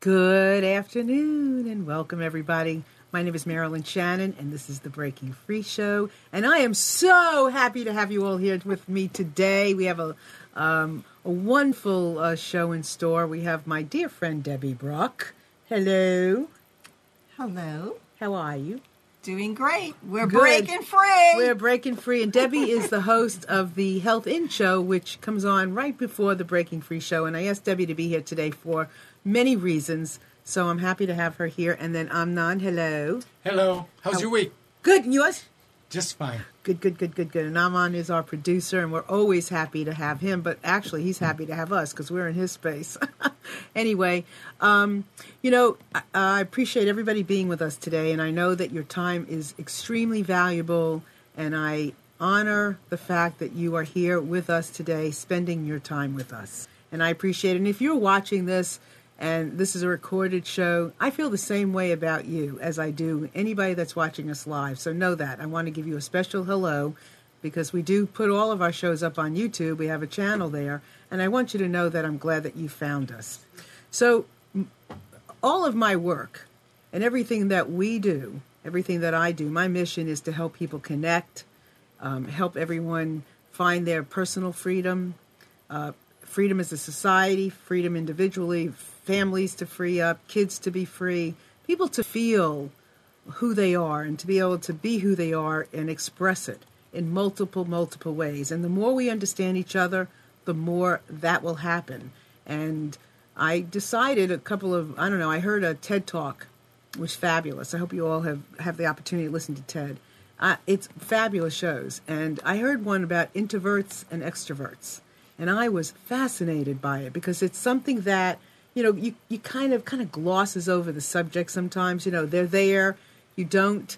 Good afternoon and welcome everybody. My name is Marilyn Shannon and this is the Breaking Free Show. And I am so happy to have you all here with me today. We have a wonderful show in store. We have my dear friend Debbie Brock. Hello. Hello. How are you? Doing great. We're Good. breaking free. We're breaking free. And Debbie is the host of the Health In Show, which comes on right before the Breaking Free Show. And I asked Debbie to be here today for many reasons. So I'm happy to have her here. And then Amnon, hello. Hello. How's your week? Good. And yours? Just fine. Good. And Amnon is our producer, and we're always happy to have him. But actually, he's happy to have us because we're in his space. Anyway, I appreciate everybody being with us today, and I know that your time is extremely valuable, and I honor the fact that you are here with us today, spending your time with us. And I appreciate it. And if you're watching this, and this is a recorded show, I feel the same way about you as I do anybody that's watching us live. So know that. I want to give you a special hello because we do put all of our shows up on YouTube. We have a channel there. And I want you to know that I'm glad that you found us. So all of my work and everything that we do, everything that I do, my mission is to help people connect, help everyone find their personal freedom, freedom as a society, freedom individually, families to free up, kids to be free, people to feel who they are and to be able to be who they are and express it in multiple ways. And the more we understand each other, the more that will happen. And I decided I heard a TED Talk. It was fabulous. I hope you all have the opportunity to listen to TED. It's fabulous shows. And I heard one about introverts and extroverts. And I was fascinated by it because it's something that, you kind of glosses over the subject sometimes. They're there. You don't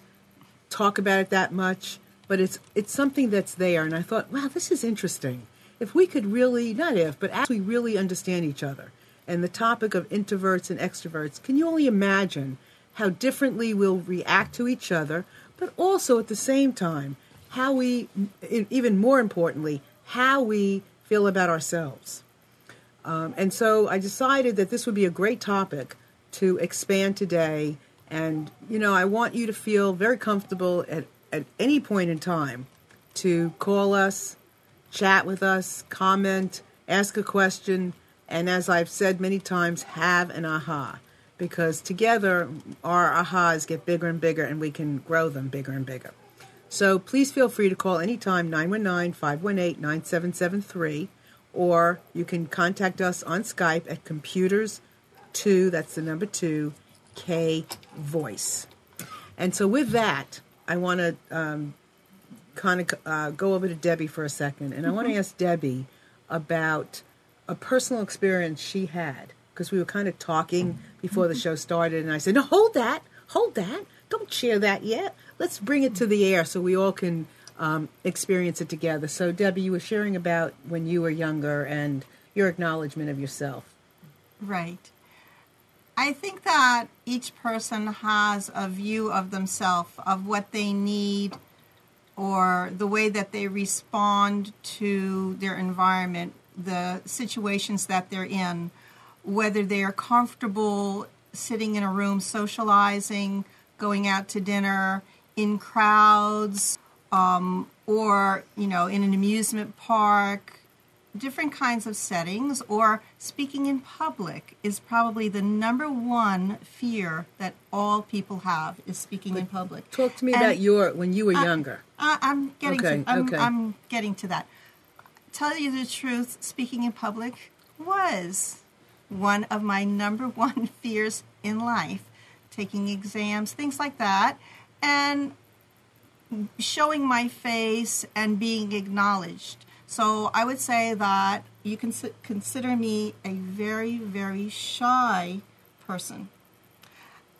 talk about it that much, but it's something that's there. And I thought, wow, this is interesting. If we could really, not if, but actually really understand each other. And the topic of introverts and extroverts, can you only imagine how differently we'll react to each other, but also at the same time, how we, even more importantly, how we feel about ourselves. And so I decided that this would be a great topic to expand today. And, I want you to feel very comfortable at any point in time to call us, chat with us, comment, ask a question, and as I've said many times, have an aha. Because together, our ahas get bigger and bigger, and we can grow them bigger and bigger. So please feel free to call anytime, 919-518-9773, or you can contact us on Skype at computers2, that's the number 2, K Voice. And so with that, I want to go over to Debbie for a second, and I want to ask Debbie about a personal experience she had, because we were kind of talking before the show started, and I said, no, hold that, don't share that yet. Let's bring it to the air so we all can experience it together. So, Debbie, you were sharing about when you were younger and your acknowledgement of yourself. Right. I think that each person has a view of themselves, of what they need, or the way that they respond to their environment, the situations that they're in, whether they are comfortable sitting in a room socializing, going out to dinner, in crowds, or, in an amusement park, different kinds of settings, or speaking in public is probably the number one fear that all people have, is speaking in public. Talk to me about when you were younger. I'm getting okay. I'm getting to that. Tell you the truth, speaking in public was one of my number one fears in life. Taking exams, things like that, and showing my face and being acknowledged. So I would say that you can consider me a very, very shy person.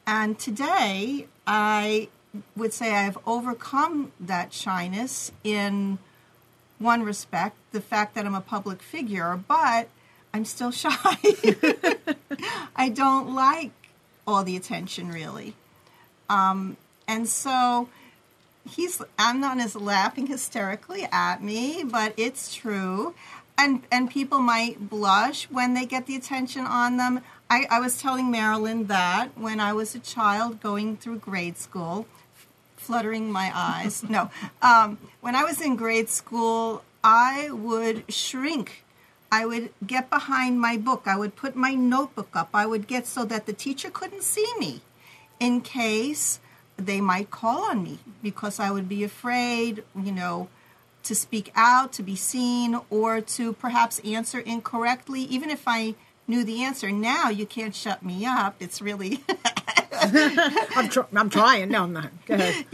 And today, I would say I've overcome that shyness in one respect, the fact that I'm a public figure, but I'm still shy. I don't like all the attention, really. And so Amnon is laughing hysterically at me, but it's true. And people might blush when they get the attention on them. I was telling Marilyn that when I was a child going through grade school, fluttering my eyes. No. When I was in grade school, I would shrink. I would get behind my book. I would put my notebook up. I would get so that the teacher couldn't see me in case they might call on me, because I would be afraid, to speak out, to be seen, or to perhaps answer incorrectly, even if I knew the answer. Now you can't shut me up. It's really... I'm trying. No, I'm not. Go ahead.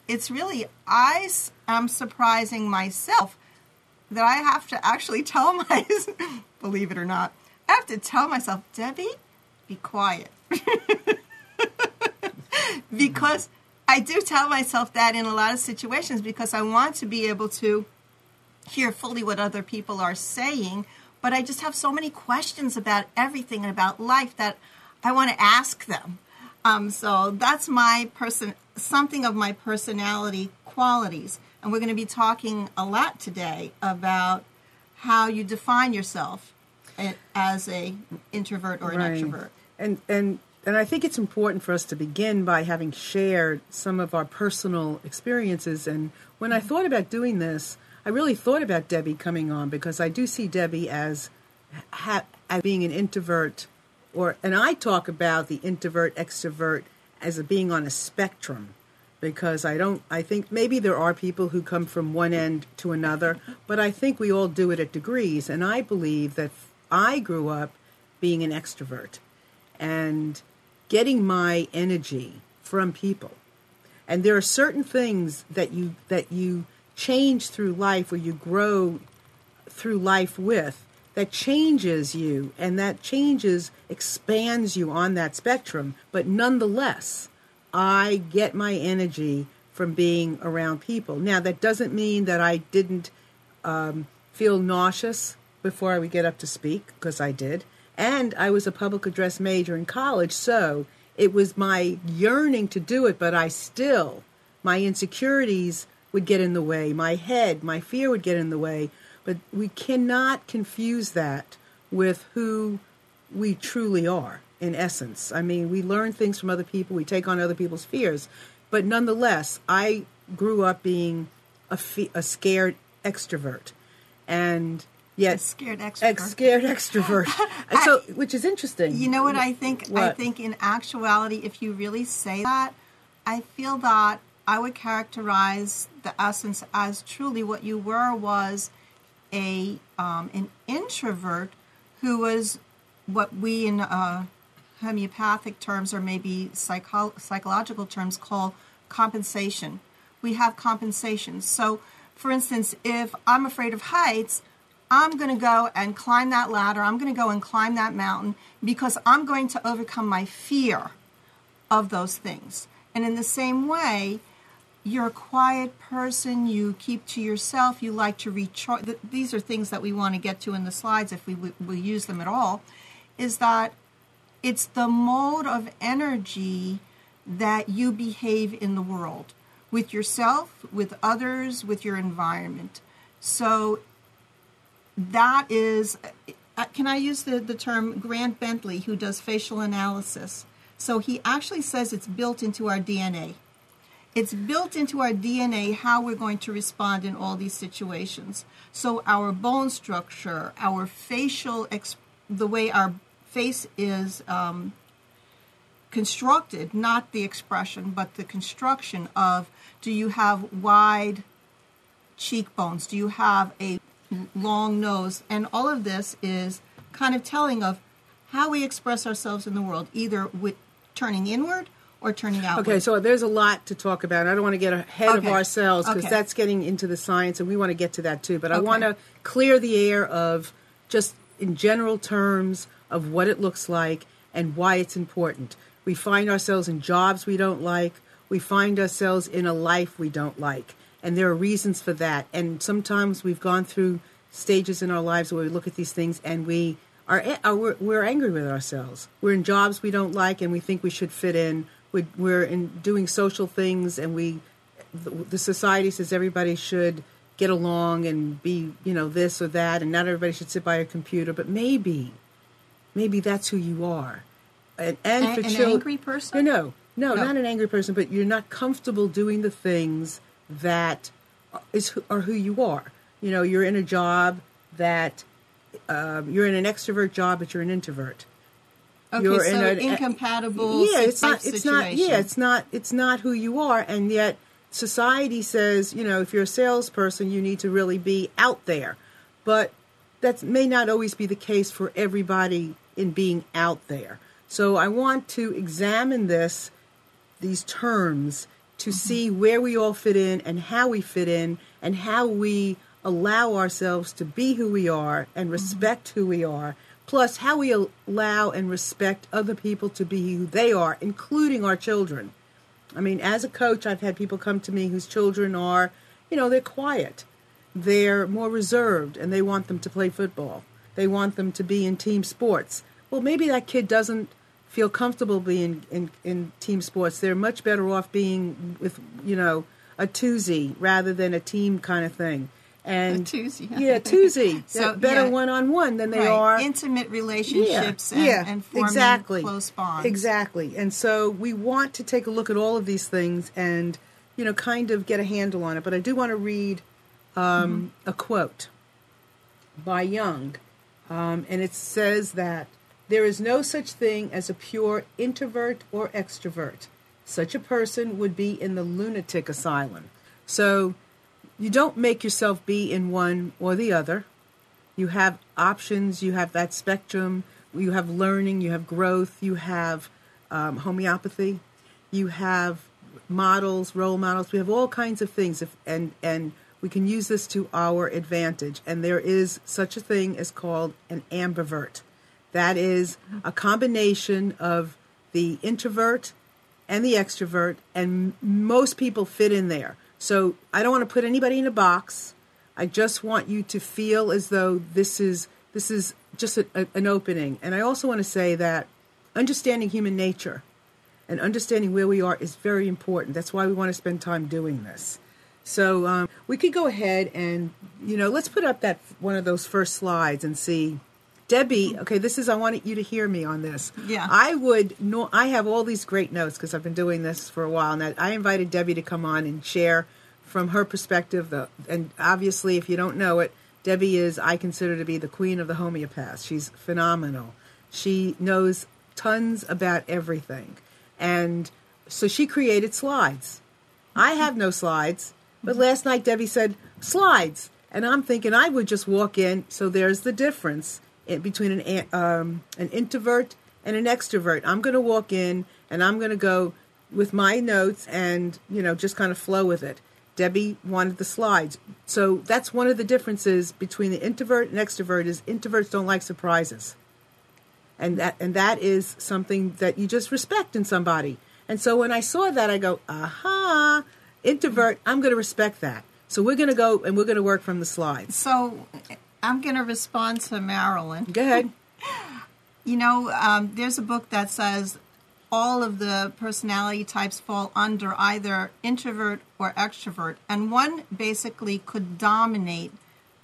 It's really, I am surprising myself that I have to actually tell myself, believe it or not, I have to tell myself, Debbie, be quiet. Because I do tell myself that in a lot of situations, because I want to be able to hear fully what other people are saying, but I just have so many questions about everything and about life that I want to ask them. So that's something of my personality qualities. And we're going to be talking a lot today about how you define yourself as a introvert or an extrovert. And I think it's important for us to begin by having shared some of our personal experiences. And when I thought about doing this, I really thought about Debbie coming on, because I do see Debbie as being an introvert, and I talk about the introvert extrovert as being on a spectrum, because I think maybe there are people who come from one end to another, but I think we all do it at degrees. And I believe that I grew up being an extrovert and getting my energy from people. And there are certain things that you change through life, or you grow through life with, that changes you, and that expands you on that spectrum. But nonetheless, I get my energy from being around people. Now, that doesn't mean that I didn't feel nauseous before I would get up to speak, because I did. And I was a public address major in college, so it was my yearning to do it, but my insecurities would get in the way. My fear would get in the way. But we cannot confuse that with who we truly are, in essence. I mean, we learn things from other people. We take on other people's fears. But nonetheless, I grew up being a scared extrovert. And yet... A scared extrovert. Scared extrovert. Which is interesting. You know what I think? What? I think in actuality, if you really say that, I feel that I would characterize the essence as truly what you were was an introvert who was what we in homeopathic terms, or maybe psychological terms, call compensation. We have compensation. So, for instance, if I'm afraid of heights, I'm going to go and climb that ladder. I'm going to go and climb that mountain, because I'm going to overcome my fear of those things. And in the same way, you're a quiet person, you keep to yourself, you like to recharge. These are things that we want to get to in the slides if we use them at all, is that it's the mode of energy that you behave in the world, with yourself, with others, with your environment. So that is, can I use the term Grant Bentley, who does facial analysis? So he actually says it's built into our DNA. It's built into our DNA how we're going to respond in all these situations. So our bone structure, our facial, the way our face is constructed, not the expression, but the construction of, do you have wide cheekbones? Do you have a long nose? And all of this is kind of telling of how we express ourselves in the world, either with turning inward or turning outward. Okay, so there's a lot to talk about. I don't want to get ahead of ourselves, because that's getting into the science, and we want to get to that too. But I want to clear the air of just in general terms of what it looks like and why it's important. We find ourselves in jobs we don't like. We find ourselves in a life we don't like. And there are reasons for that. And sometimes we've gone through stages in our lives where we look at these things and we're angry with ourselves. We're in jobs we don't like and we think we should fit in. We're in doing social things, and the society says everybody should get along and be, this or that, and not everybody should sit by a computer, but maybe that's who you are. And for an angry person? No, not an angry person, but you're not comfortable doing the things that are who you are. You're in a job that you're in an extrovert job, but you're an introvert. Okay, You're so in incompatible situation. It's not who you are, and yet society says, if you're a salesperson, you need to really be out there. But that may not always be the case for everybody in being out there. So I want to examine these terms to see where we all fit in and how we fit in and how we allow ourselves to be who we are and respect who we are, plus how we allow and respect other people to be who they are, including our children. I mean, as a coach, I've had people come to me whose children are, they're quiet. They're more reserved, and they want them to play football. They want them to be in team sports. Well, maybe that kid doesn't feel comfortable being in team sports. They're much better off being with, a twosy rather than a team kind of thing. And twosy. Yeah, twosy. So better one-on-one than they are. Intimate relationships and forming close bonds. Exactly. And so we want to take a look at all of these things and, kind of get a handle on it. But I do want to read a quote by Jung. And it says that there is no such thing as a pure introvert or extrovert. Such a person would be in the lunatic asylum. So you don't make yourself be in one or the other. You have options. You have that spectrum. You have learning. You have growth. You have homeopathy. You have models, role models. We have all kinds of things, and we can use this to our advantage. And there is such a thing as called an ambivert. That is a combination of the introvert and the extrovert, and most people fit in there. So I don't want to put anybody in a box. I just want you to feel as though this is just an opening. And I also want to say that understanding human nature and understanding where we are is very important. That's why we want to spend time doing this. So we could go ahead and, let's put up that one of those first slides and see. Debbie, okay, I wanted you to hear me on this. Yeah. I have all these great notes because I've been doing this for a while now. I invited Debbie to come on and share from her perspective. And obviously, if you don't know it, Debbie I consider to be the queen of the homeopaths. She's phenomenal. She knows tons about everything. And so she created slides. I have no slides, but last night Debbie said, slides. And I'm thinking I would just walk in, so there's the difference between an introvert and an extrovert. I'm going to walk in and I'm going to go with my notes and, just kind of flow with it. Debbie wanted the slides. So that's one of the differences between the introvert and extrovert is introverts don't like surprises. And that is something that you just respect in somebody. And so when I saw that, I go, aha, introvert, I'm going to respect that. So we're going to go and we're going to work from the slides. So I'm going to respond to Marilyn. Go ahead. There's a book that says all of the personality types fall under either introvert or extrovert, and one basically could dominate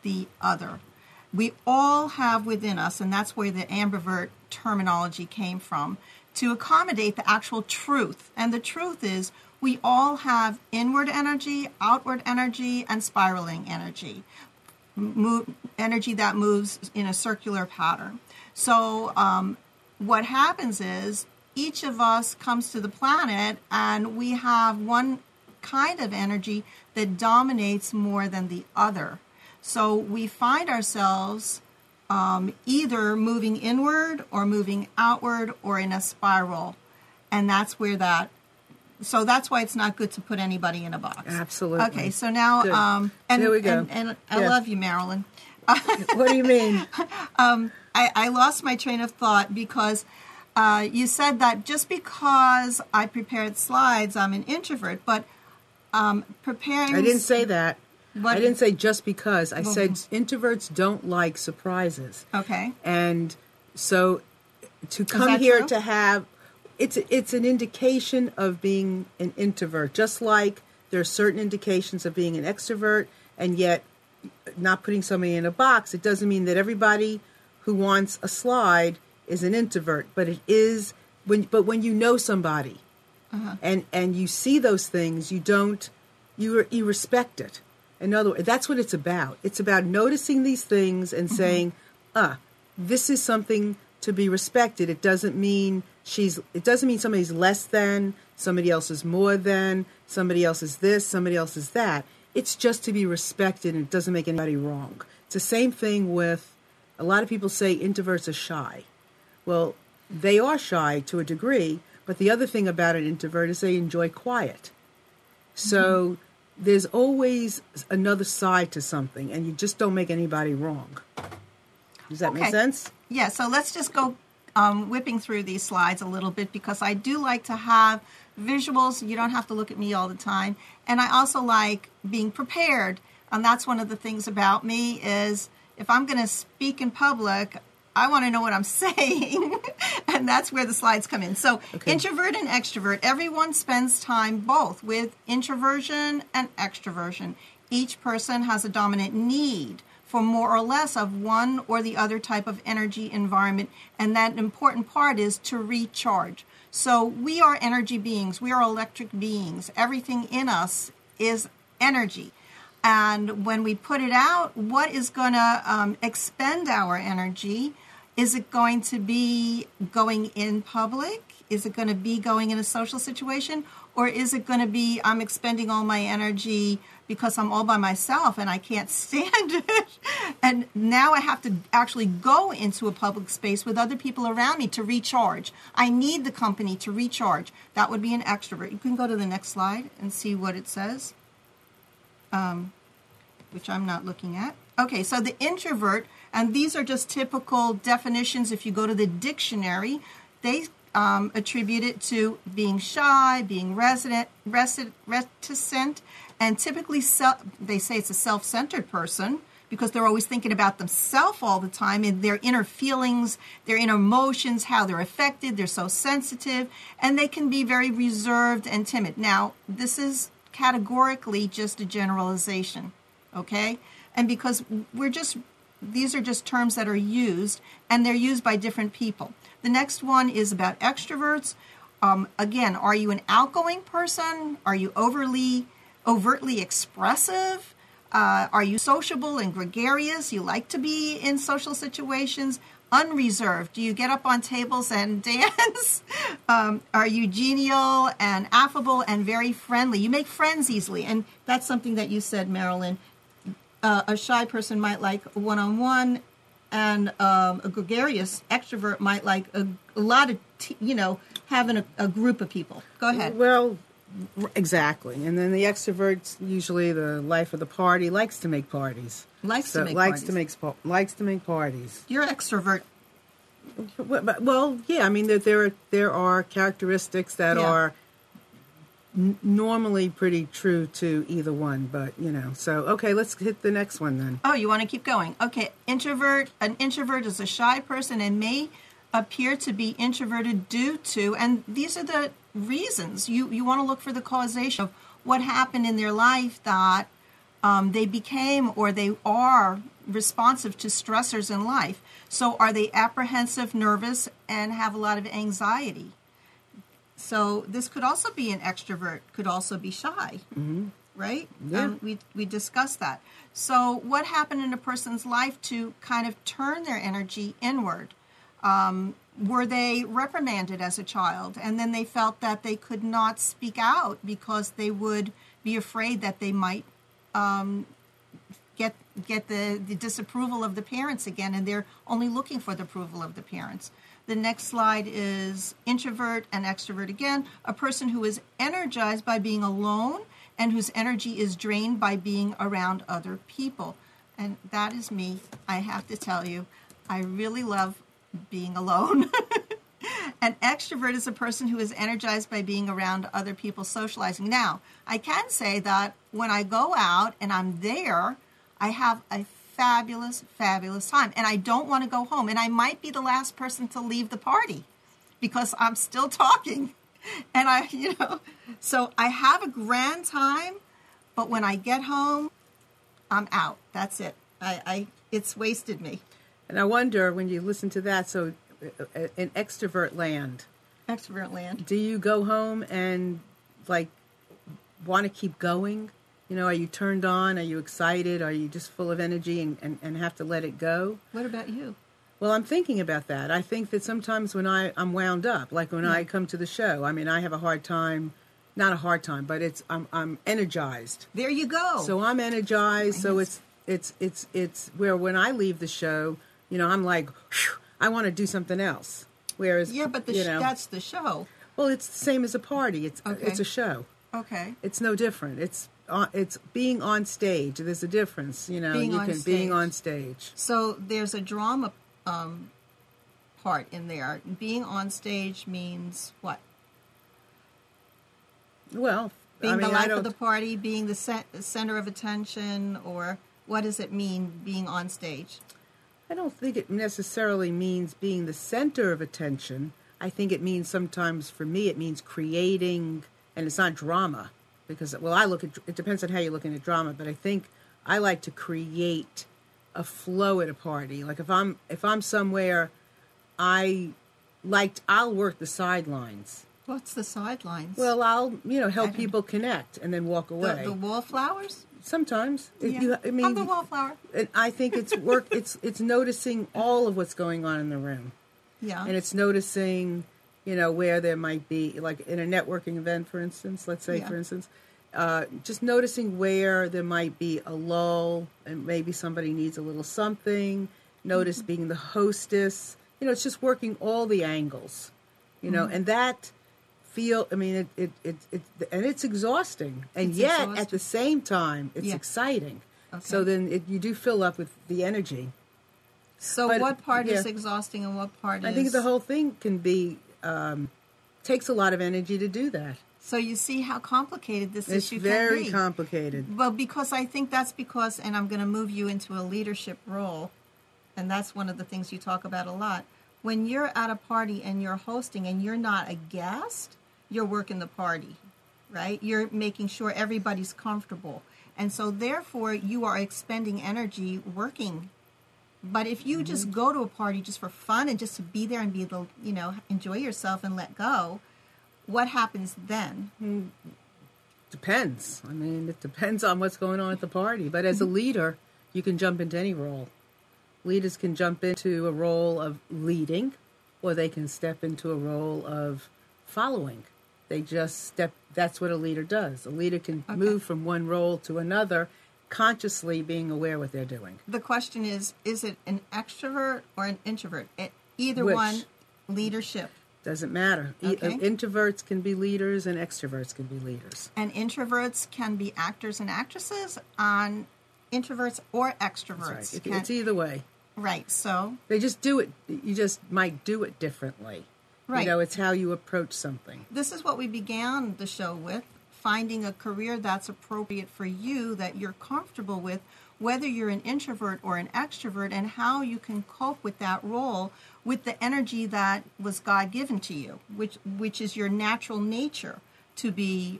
the other. We all have within us, and that's where the ambivert terminology came from, to accommodate the actual truth. And the truth is we all have inward energy, outward energy, and spiraling energy. Energy that moves in a circular pattern. So what happens is each of us comes to the planet and we have one kind of energy that dominates more than the other. So we find ourselves either moving inward or moving outward or in a spiral. And that's where so that's why it's not good to put anybody in a box. Absolutely. Okay, so now, and there we go. And I love you, Marilyn. What do you mean? I lost my train of thought because you said that just because I prepared slides, I'm an introvert, but preparing... I didn't say that. I didn't say just because. I said introverts don't like surprises. Okay. And so to come here to have... It's an indication of being an introvert, just like there are certain indications of being an extrovert And yet, not putting somebody in a box, it doesn't mean that everybody who wants a slide is an introvert, but it is when you know somebody and you see those things, you respect it. In other words, that's what it's about. It's about noticing these things and saying, this is something to be respected. It doesn't mean somebody's less than, somebody else is more than, somebody else is this, somebody else is that. It's just to be respected, and it doesn't make anybody wrong. It's the same thing with, a lot of people say introverts are shy. Well, they are shy to a degree, but the other thing about an introvert is they enjoy quiet. So there's always another side to something, and you just don't make anybody wrong. Does that make sense? Yeah, so let's just go whipping through these slides a little bit, because I do like to have visuals. You don't have to look at me all the time. And I also like being prepared. And that's one of the things about me is if I'm going to speak in public, I want to know what I'm saying. And that's where the slides come in. So introvert and extrovert, everyone spends time both with introversion and extroversion. Each person has a dominant need for more or less of one or the other type of energy environment. And that important part is to recharge. So we are energy beings. We are electric beings. Everything in us is energy. And when we put it out, what is going to expend our energy? Is it going to be going in public? Is it going to be going in a social situation? Or is it going to be I'm expending all my energy because I'm all by myself and I can't stand it? And now I have to actually go into a public space with other people around me to recharge. I need the company to recharge. That would be an extrovert. You can go to the next slide and see what it says, which I'm not looking at. Okay, so the introvert, and these are just typical definitions. If you go to the dictionary, they attribute it to being shy, being reticent, and typically they say it's a self-centered person because they're always thinking about themselves all the time and their inner feelings, their inner emotions, how they're affected. They're so sensitive, and they can be very reserved and timid. Now, this is categorically just a generalization, okay? And because these are just terms that are used, and they're used by different people. The next one is about extroverts. Again, are you an outgoing person? Are you overtly expressive? Are you sociable and gregarious? You like to be in social situations? Unreserved. Do you get up on tables and dance? Are you genial and affable and very friendly? You make friends easily. And that's something that you said, Marilyn. A shy person might like one-on-one, and a gregarious extrovert might like a lot of, having a group of people. Go ahead. Well, exactly. And then the extrovert's usually the life of the party, likes to make parties. Likes to make parties. You're an extrovert. Well, yeah. I mean, there are characteristics that are normally pretty true to either one, but so okay, let's hit the next one then. Oh, you want to keep going? Okay. An introvert is a shy person and may appear to be introverted due to, and these are the reasons. You want to look for the causation of what happened in their life that they became or they are responsive to stressors in life. So are they apprehensive, nervous, and have a lot of anxiety? So this could also be an extrovert, could also be shy, right? Yeah. We discussed that. So what happened in a person's life to kind of turn their energy inward? Were they reprimanded as a child, and then they felt that they could not speak out because they would be afraid that they might get the disapproval of the parents again, and they're only looking for the approval of the parents. The next slide is introvert and extrovert again, a person who is energized by being alone and whose energy is drained by being around other people. And that is me. I have to tell you, I really love being alone. An extrovert is a person who is energized by being around other people, socializing. Now, I can say that when I go out and I'm there, I have a fabulous, fabulous time. And I don't want to go home. And I might be the last person to leave the party because I'm still talking. And so I have a grand time. But when I get home, I'm out. That's it. It's wasted me. And I wonder when you listen to that, so in extrovert land, Extrovert land. do you go home and like want to keep going? Are you turned on? Are you excited? Are you just full of energy and have to let it go? What about you? Well, I'm thinking about that. I think that sometimes when I'm wound up, like when I come to the show, I mean, I have a hard time, not a hard time, but I'm energized. There you go. So I'm energized. So it's where when I leave the show, I'm like, whew, I want to do something else. Whereas, but that's the show. Well, it's the same as a party. It's Okay. it's a show. Okay. It's no different. It's being on stage. There's a difference, Being being on stage. So there's a drama part in there. Being on stage means what? Well, Being the life of the party, being the center of attention, or what does it mean being on stage? I don't think it necessarily means being the center of attention. I think it means sometimes, for me, it means creating, and it's not drama, because, it depends on how you're looking at drama, but I think I like to create a flow at a party. Like if I'm somewhere, I'll work the sidelines. What's the sidelines? Well, I'll, help people connect and then walk away. The wallflowers? Sometimes. Yeah. I'm the wallflower. I think it's work. It's noticing all of what's going on in the room. Yeah. And it's noticing, where there might be, like in a networking event, for instance, let's say, for instance, just noticing where there might be a lull and maybe somebody needs a little something. Notice being the hostess. It's just working all the angles, and that and it's exhausting. And It's yet, exhausting. at the same time, it's exciting. Okay. So then you do fill up with the energy. So But, what part is yeah. exhausting and what part is... I think the whole thing can be, takes a lot of energy to do that. So you see how complicated this It's issue very can be. complicated. Well, because I think that's because, and I'm going to move you into a leadership role, and that's one of the things you talk about a lot. When you're at a party and you're hosting and you're not a guest, you're working the party, right? You're making sure everybody's comfortable. And so therefore you are expending energy working. But if you just go to a party just for fun and just to be there and be able, enjoy yourself and let go, what happens then? Depends. I mean, it depends on what's going on at the party. But as a leader, you can jump into any role. Leaders can jump into a role of leading, or they can step into a role of following. They just step. That's what a leader does. A leader can move from one role to another, consciously being aware what they're doing. The question is it an extrovert or an introvert? Either Which? one, leadership. Doesn't matter. Okay. Introverts can be leaders and extroverts can be leaders. And introverts can be actors and actresses on introverts or extroverts. That's right. It's either way. Right, so... They just do it. You just might do it differently. Right. It's how you approach something. This is what we began the show with, finding a career that's appropriate for you, that you're comfortable with, whether you're an introvert or an extrovert, and how you can cope with that role with the energy that was God-given to you, which is your natural nature to be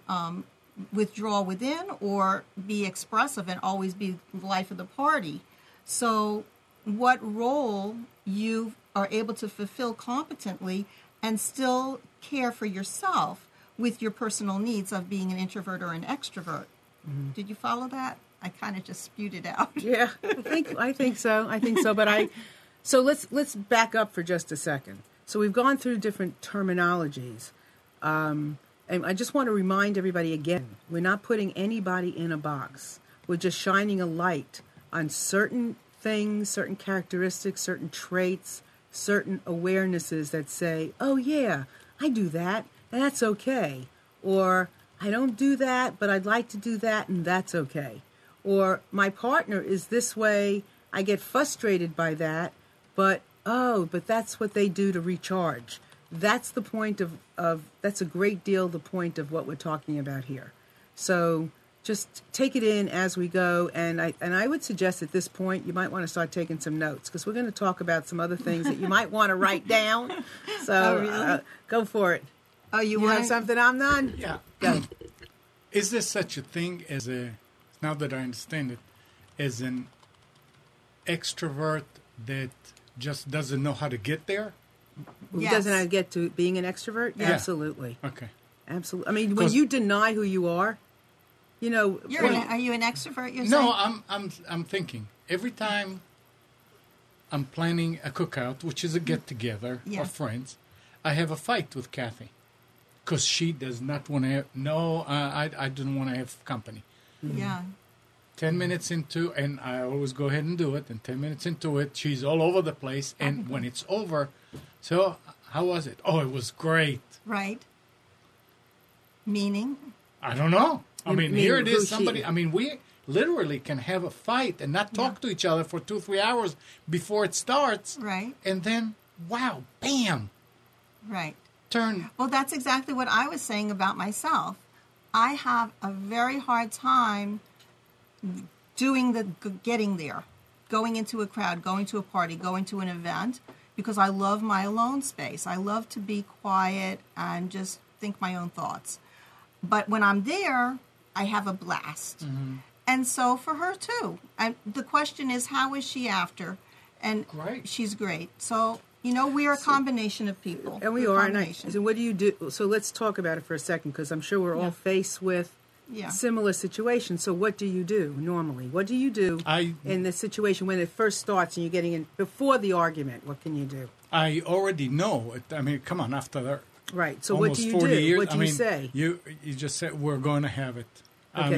withdraw within or be expressive and always be the life of the party. So what role you are able to fulfill competently and still care for yourself with your personal needs of being an introvert or an extrovert. Mm-hmm. Did you follow that? I kind of just spewed it out. Yeah, I think so. But so let's back up for just a second. So we've gone through different terminologies, and I just want to remind everybody again: we're not putting anybody in a box. We're just shining a light on certain things, certain characteristics, certain traits, certain awarenesses that say, "Oh yeah, I do that, and that's okay," or "I don't do that, but I'd like to do that, and that's okay." Or my partner is this way, I get frustrated by that, but that's what they do to recharge. That's the point of that's a great deal the point of what we're talking about here. So just take it in as we go, and I would suggest at this point you might want to start taking some notes, because we're going to talk about some other things that you might want to write down. So really? Go for it. Oh, you have want something? I'm done. Yeah. Go. Is there such a thing as now that I understand it, as an extrovert that just doesn't know how to get there? Who Yes. doesn't know how to get to being an extrovert? Yeah. Absolutely. Okay. Absolutely. I mean, when 'Cause- you deny who you are, you know, Are you an extrovert? You're No, saying? I'm thinking every time I'm planning a cookout, which is a get together Yeah. of friends, I have a fight with Kathy because she does not want to have. No, I don't want to have company. Yeah. 10 minutes into, and I always go ahead and do it, and 10 minutes into it, she's all over the place. And when it's over, so how was it? Oh, it was great. Right. Meaning? I don't know. I You mean, mean here it who is. she- Somebody, I mean, we literally can have a fight and not talk to each other for 2-3 hours before it starts. Right. And then, wow, bam, Right. turn. Well, that's exactly what I was saying about myself. I have a very hard time getting there, going into a crowd, going to a party, going to an event, because I love my alone space. I love to be quiet and just think my own thoughts. But when I'm there, I have a blast. And so for her too. And the question is, how is she after? And Great. she's great. So, we're a combination of people. and we We're a are. And combination. so what do you do? So let's talk about it for a second, because I'm sure we're all faced with Yeah. similar situations. So what do you do normally? What do you do in the situation when it first starts and you're getting in before the argument? What can you do? I already know it. I mean, come on, after the Right. So almost what do you 40 do? years, What do I you mean, say? You just said, we're going to have it. I Okay.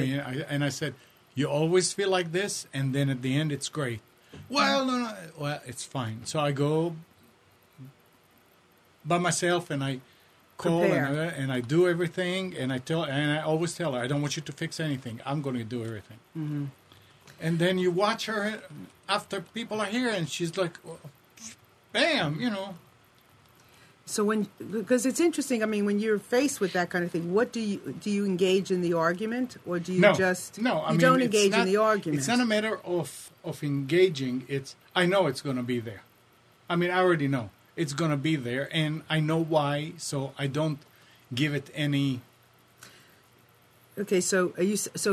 mean, I said, you always feel like this, and then at the end, it's great. Well, no, well, it's fine. So I go by myself, and I call, Prepare. and I do everything, and I always tell her, I don't want you to fix anything. I'm going to do everything. Mm-hmm. And then you watch her after people are here, and she's like, bam, So because it's interesting, I mean, when you're faced with that kind of thing, what do you engage in the argument, or do you No, you don't it's engage not- in the argument? It's not a matter of engaging. I know it's going to be there. I mean, I already know it's going to be there, and I know why. So I don't give it any. Okay, so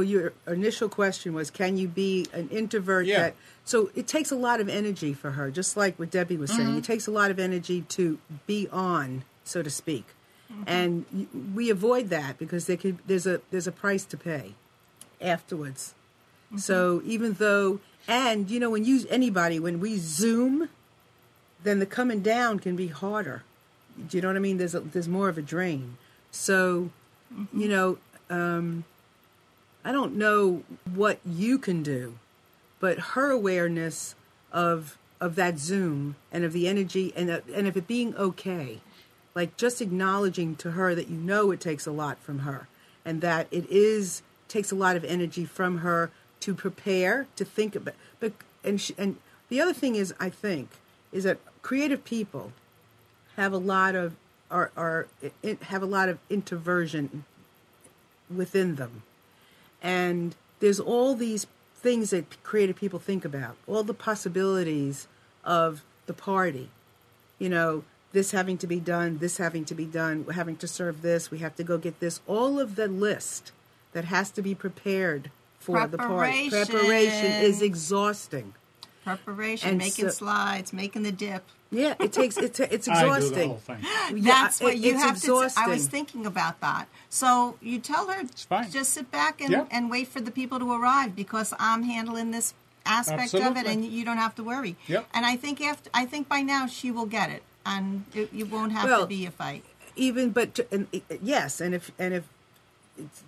your initial question was, can you be an introvert? Yeah. So it takes a lot of energy for her, just like what Debbie was saying. It takes a lot of energy to be on, so to speak, and we avoid that because there's a price to pay afterwards. So even though, and when we Zoom, then the coming down can be harder. Do you know what I mean? There's more of a drain. So, I don't know what you can do, but her awareness of that Zoom and of the energy and of it being okay, like just acknowledging to her that it takes a lot from her, and that takes a lot of energy from her to prepare, to think about. And the other thing is, I think, is that creative people have a lot of have a lot of introversion within them. And there's all these things that creative people think about, all the possibilities of the party. This having to be done, we're having to serve this, we have to go get this. All of the list that has to be prepared for the party. Preparation is exhausting. Preparation, And making so- slides, making the dip. Yeah, it's I do the exhausting. whole thing. That's what you it's have exhausting. to. I was thinking about that. So you tell her, fine. just sit back and, Yeah. and wait for the people to arrive because I'm handling this aspect of it, Absolutely. and you don't have to worry. Yep. And I think by now she will get it, and it won't have Well, to be a fight. Yes, and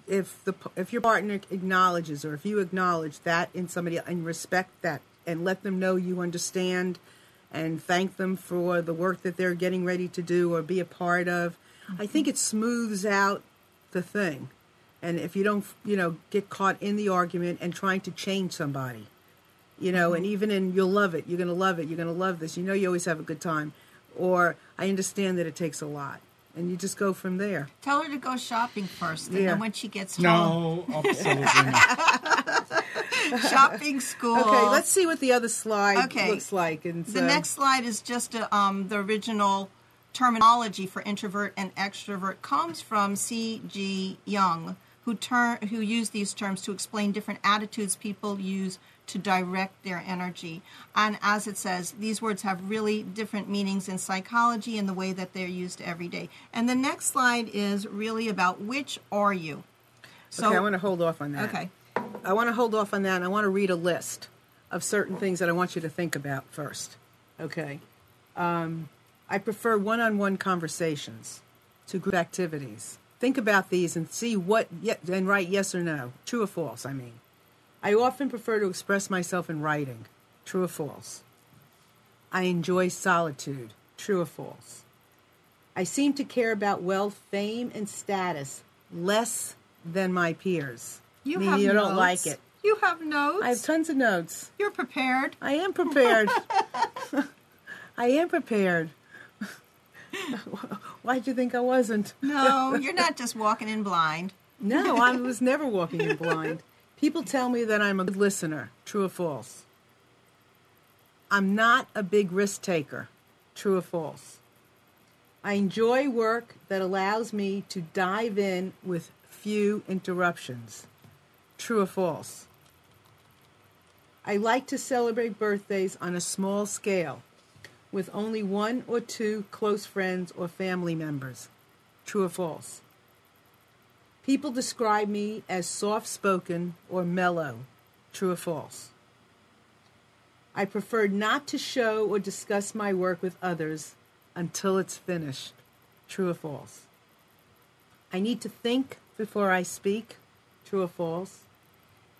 if your partner acknowledges, or if you acknowledge that in somebody and respect that and let them know you understand and thank them for the work that they're getting ready to do or be a part of, I think it smooths out the thing. And if you don't, get caught in the argument and trying to change somebody, and even you'll love it, you're going to love it, you're going to love this, you always have a good time. Or I understand that it takes a lot. And you just go from there. Tell her to go shopping first, and Yeah. then when she gets home, No, absolutely not. shopping, school. Okay, let's see what the other slide Okay. looks like. And The next slide is just the original terminology for introvert and extrovert comes from C.G. Jung, who used these terms to explain different attitudes people use to direct their energy. And as it says, these words have really different meanings in psychology and the way that they're used every day. And the next slide is really about which are you. So, okay, I want to hold off on that. Okay. I want to hold off on that, and I want to read a list of certain things that I want you to think about first. Okay. I prefer one-on-one conversations to group activities. Think about these and see and write yes or no. True or false, I mean. I often prefer to express myself in writing. True or false? I enjoy solitude. True or false? I seem to care about wealth, fame, and status less than my peers. You Meaning have you notes. don't like it. You have notes. I have tons of notes. You're prepared. I am prepared. I am prepared. Why'd you think I wasn't? No, you're not just walking in blind. No, I was never walking in blind. People tell me that I'm a good listener. True or false? I'm not a big risk taker. True or false? I enjoy work that allows me to dive in with few interruptions. True or false? I like to celebrate birthdays on a small scale with only 1 or 2 close friends or family members. True or false? People describe me as soft-spoken or mellow. True or false? I prefer not to show or discuss my work with others until it's finished. True or false? I need to think before I speak. True or false?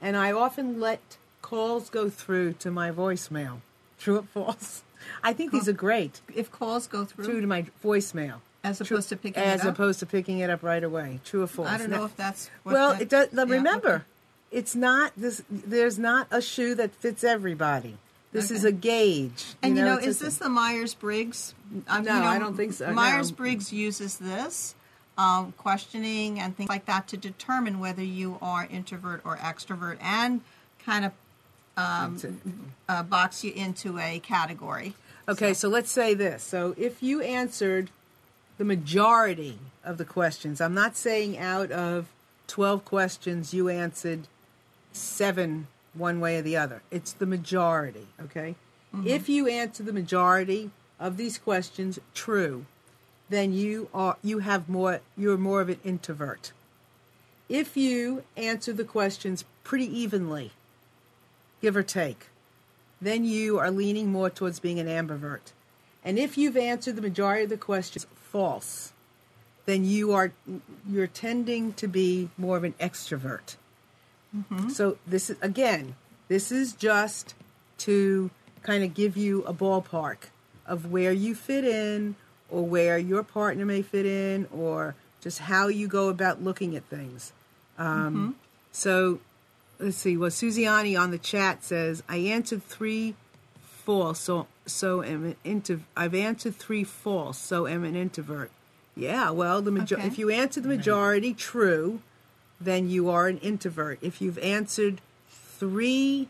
And I often let calls go through to my voicemail. True or false? I think these are great. If calls go Through to my voicemail. As opposed to picking it up? As opposed to picking it up right away. True or false? I don't know if that's what well, that, it does. yeah, Remember, okay. it's not this. There's not a shoe that fits everybody. This is Okay. a gauge. And it's is this the Myers-Briggs? No, I don't think so. No. Myers-Briggs uses this questioning and things like that to determine whether you are introvert or extrovert, and kind of box you into a category. Okay, so let's say this. So if you answered the majority of the questions, I'm not saying out of 12 questions you answered 7 one way or the other. It's the majority, okay? Mm-hmm. If you answer the majority of these questions true, then you're more of an introvert. If you answer the questions pretty evenly, give or take, then you are leaning more towards being an ambivert. And if you've answered the majority of the questions false, then you're tending to be more of an extrovert. Mm-hmm. So this is just to kind of give you a ballpark of where you fit in, or where your partner may fit in, or just how you go about looking at things. So let's see. Well, Suziani on the chat says, I answered 3 false, so I've answered 3 false, so I'm an introvert. Yeah, well, if you answer the majority true, then you are an introvert. If you've answered 3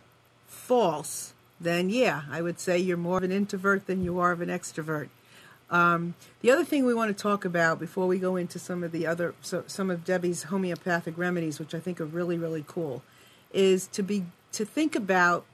false, then yeah, I would say you're more of an introvert than you are of an extrovert. The other thing we want to talk about before we go into some of Debbie's homeopathic remedies, which I think are really, really cool, is to think about,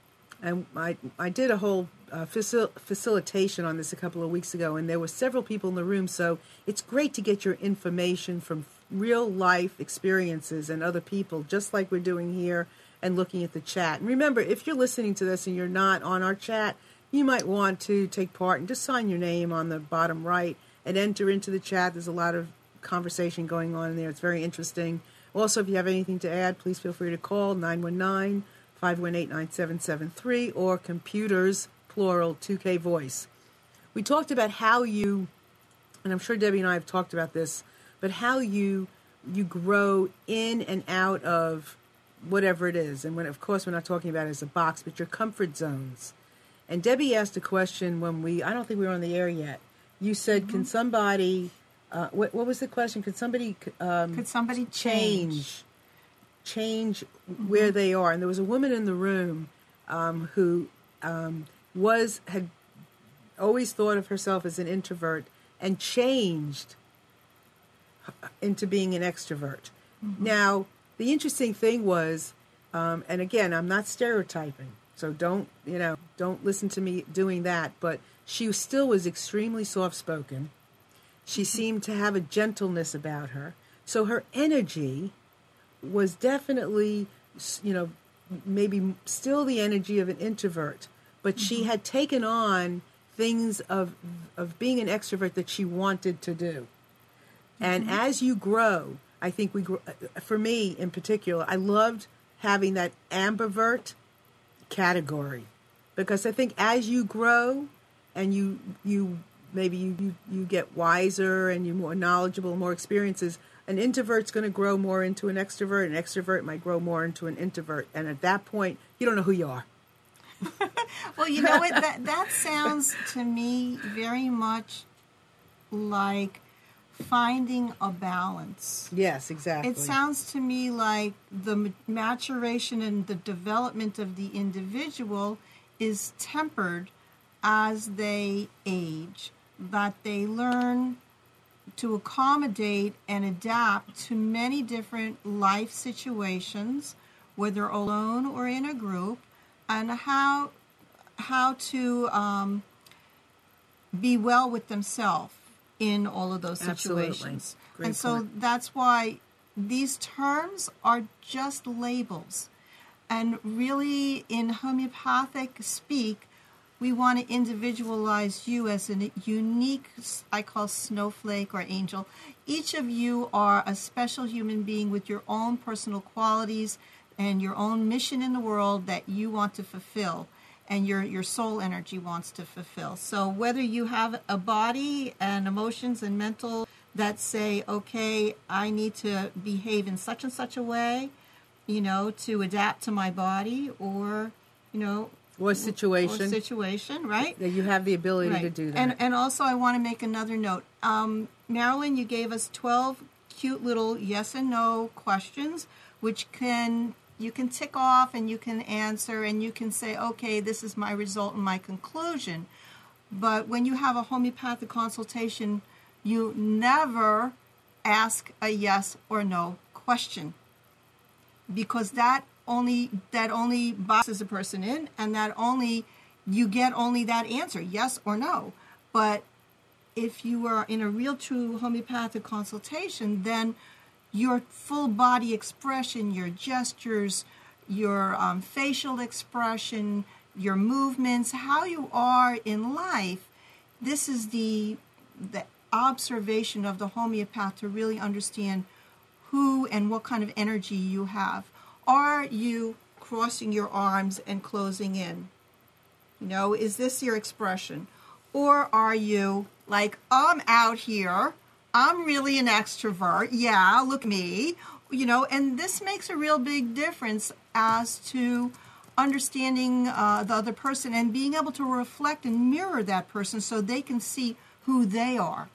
and I did a whole facilitation on this a couple of weeks ago, and there were several people in the room, so it's great to get your information from real life experiences and other people, just like we're doing here and looking at the chat. And remember, if you're listening to this and you're not on our chat, you might want to take part and just sign your name on the bottom right and enter into the chat. There's a lot of conversation going on in there. It's very interesting. Also, if you have anything to add, please feel free to call 919-518-9773 or computers, plural, 2K voice. We talked about how you, and I'm sure Debbie and I have talked about this, but how you grow in and out of whatever it is. And of course, we're not talking about it as a box, but your comfort zones. And Debbie asked a question I don't think we were on the air yet. You said, Can somebody, what was the question? Could somebody change where they are? And there was a woman in the room who had always thought of herself as an introvert and changed into being an extrovert. Mm-hmm. Now, the interesting thing was, and again, I'm not stereotyping, So don't listen to me doing that. But she still was extremely soft-spoken. She seemed to have a gentleness about her. So her energy was definitely, maybe still the energy of an introvert. But she had taken on things of being an extrovert that she wanted to do. And as you grow, I think for me in particular, I loved having that ambivert category, because I think as you grow and you get wiser and you're more knowledgeable, more experiences, an introvert's going to grow more into an extrovert, an extrovert might grow more into an introvert, and at that point, you don't know who you are. Well, you know what? That sounds to me very much like finding a balance. Yes, exactly. It sounds to me like the maturation and the development of the individual is tempered as they age, that they learn to accommodate and adapt to many different life situations, whether alone or in a group, and how to be well with themselves in all of those situations. Great and so point. That's why these terms are just labels. And really, in homeopathic speak, we want to individualize you as a unique, I call snowflake or angel. Each of you are a special human being with your own personal qualities and your own mission in the world that you want to fulfill, and your soul energy wants to fulfill. So whether you have a body and emotions and mental that say, okay, I need to behave in such and such a way, to adapt to my body, or, Or situation, right? That you have the ability Right. to do that. And also I want to make another note. Marilyn, you gave us 12 cute little yes and no questions, which you can tick off and you can answer and you can say, okay, this is my result and my conclusion. But when you have a homeopathic consultation, you never ask a yes or no question, because that only boxes a person in, and you get only that answer, yes or no. But if you are in a real true homeopathic consultation, then your full body expression, your gestures, your facial expression, your movements, how you are in life, this is the observation of the homeopath to really understand who and what kind of energy you have. Are you crossing your arms and closing in? Is this your expression? Or are you like, I'm out here, I'm really an extrovert, yeah, look at me, and this makes a real big difference as to understanding the other person and being able to reflect and mirror that person so they can see who they are.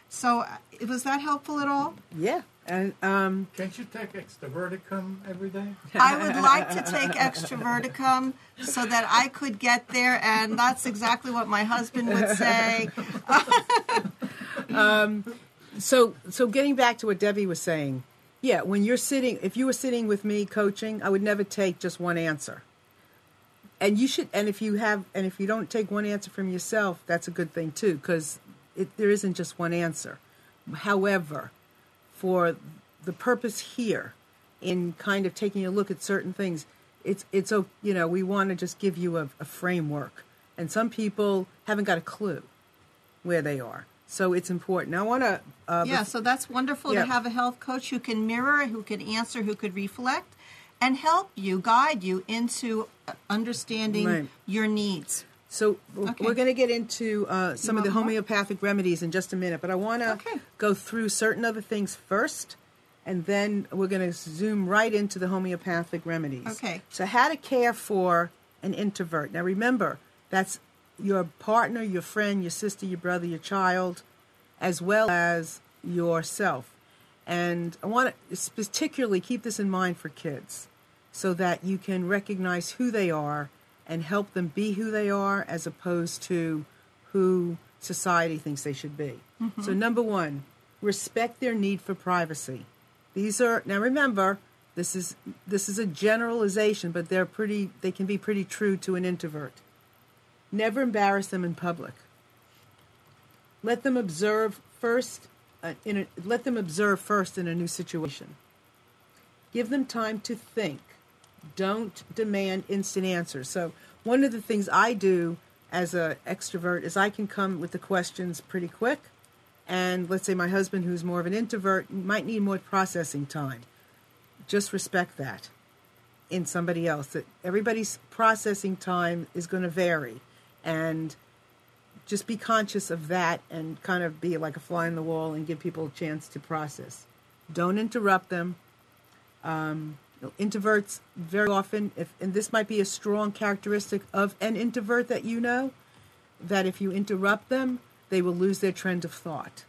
So was that helpful at all? Yeah. And Can't you take Extroverticum every day? I would like to take Extroverticum so that I could get there, and that's exactly what my husband would say. So getting back to what Debbie was saying, yeah, if you were sitting with me coaching, I would never take just one answer. And you should, and if you don't take one answer from yourself, that's a good thing too, because there isn't just one answer. However, for the purpose here, in kind of taking a look at certain things, we want to just give you a framework, and some people haven't got a clue where they are, so it's important. Now, I want to so that's wonderful to have a health coach who can mirror, who can answer, who could reflect, and help you, guide you into understanding your needs. So we're going to get into some of the homeopathic remedies in just a minute, but I want to go through certain other things first, and then we're going to zoom right into the homeopathic remedies. Okay. So how to care for an introvert. Now remember, that's your partner, your friend, your sister, your brother, your child, as well as yourself. And I want to particularly keep this in mind for kids so that you can recognize who they are and help them be who they are as opposed to who society thinks they should be. Mm-hmm. So number one, respect their need for privacy. Now remember, This is a generalization, but they can be pretty true to an introvert. Never embarrass them in public. Let them observe first in a new situation. Give them time to think. Don't demand instant answers. So one of the things I do as an extrovert is I can come with the questions pretty quick. And let's say my husband, who's more of an introvert, might need more processing time. Just respect that in somebody else. That everybody's processing time is going to vary. And just be conscious of that and kind of be like a fly on the wall and give people a chance to process. Don't interrupt them. Introverts very often, and this might be a strong characteristic of an introvert that you know, that if you interrupt them, they will lose their trend of thought.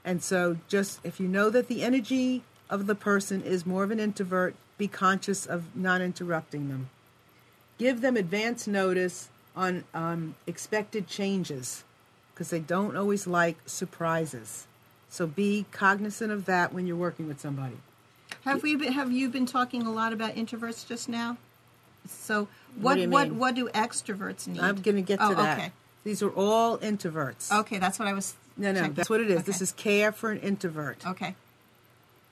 And so just if you know that the energy of the person is more of an introvert, be conscious of not interrupting them. Give them advance notice on expected changes because they don't always like surprises. So be cognizant of that when you're working with somebody. Have you been talking a lot about introverts just now? So what do extroverts need? I'm going to get to that. Okay. These are all introverts. Okay, that's what I was checking. That's what it is. Okay. This is care for an introvert. Okay.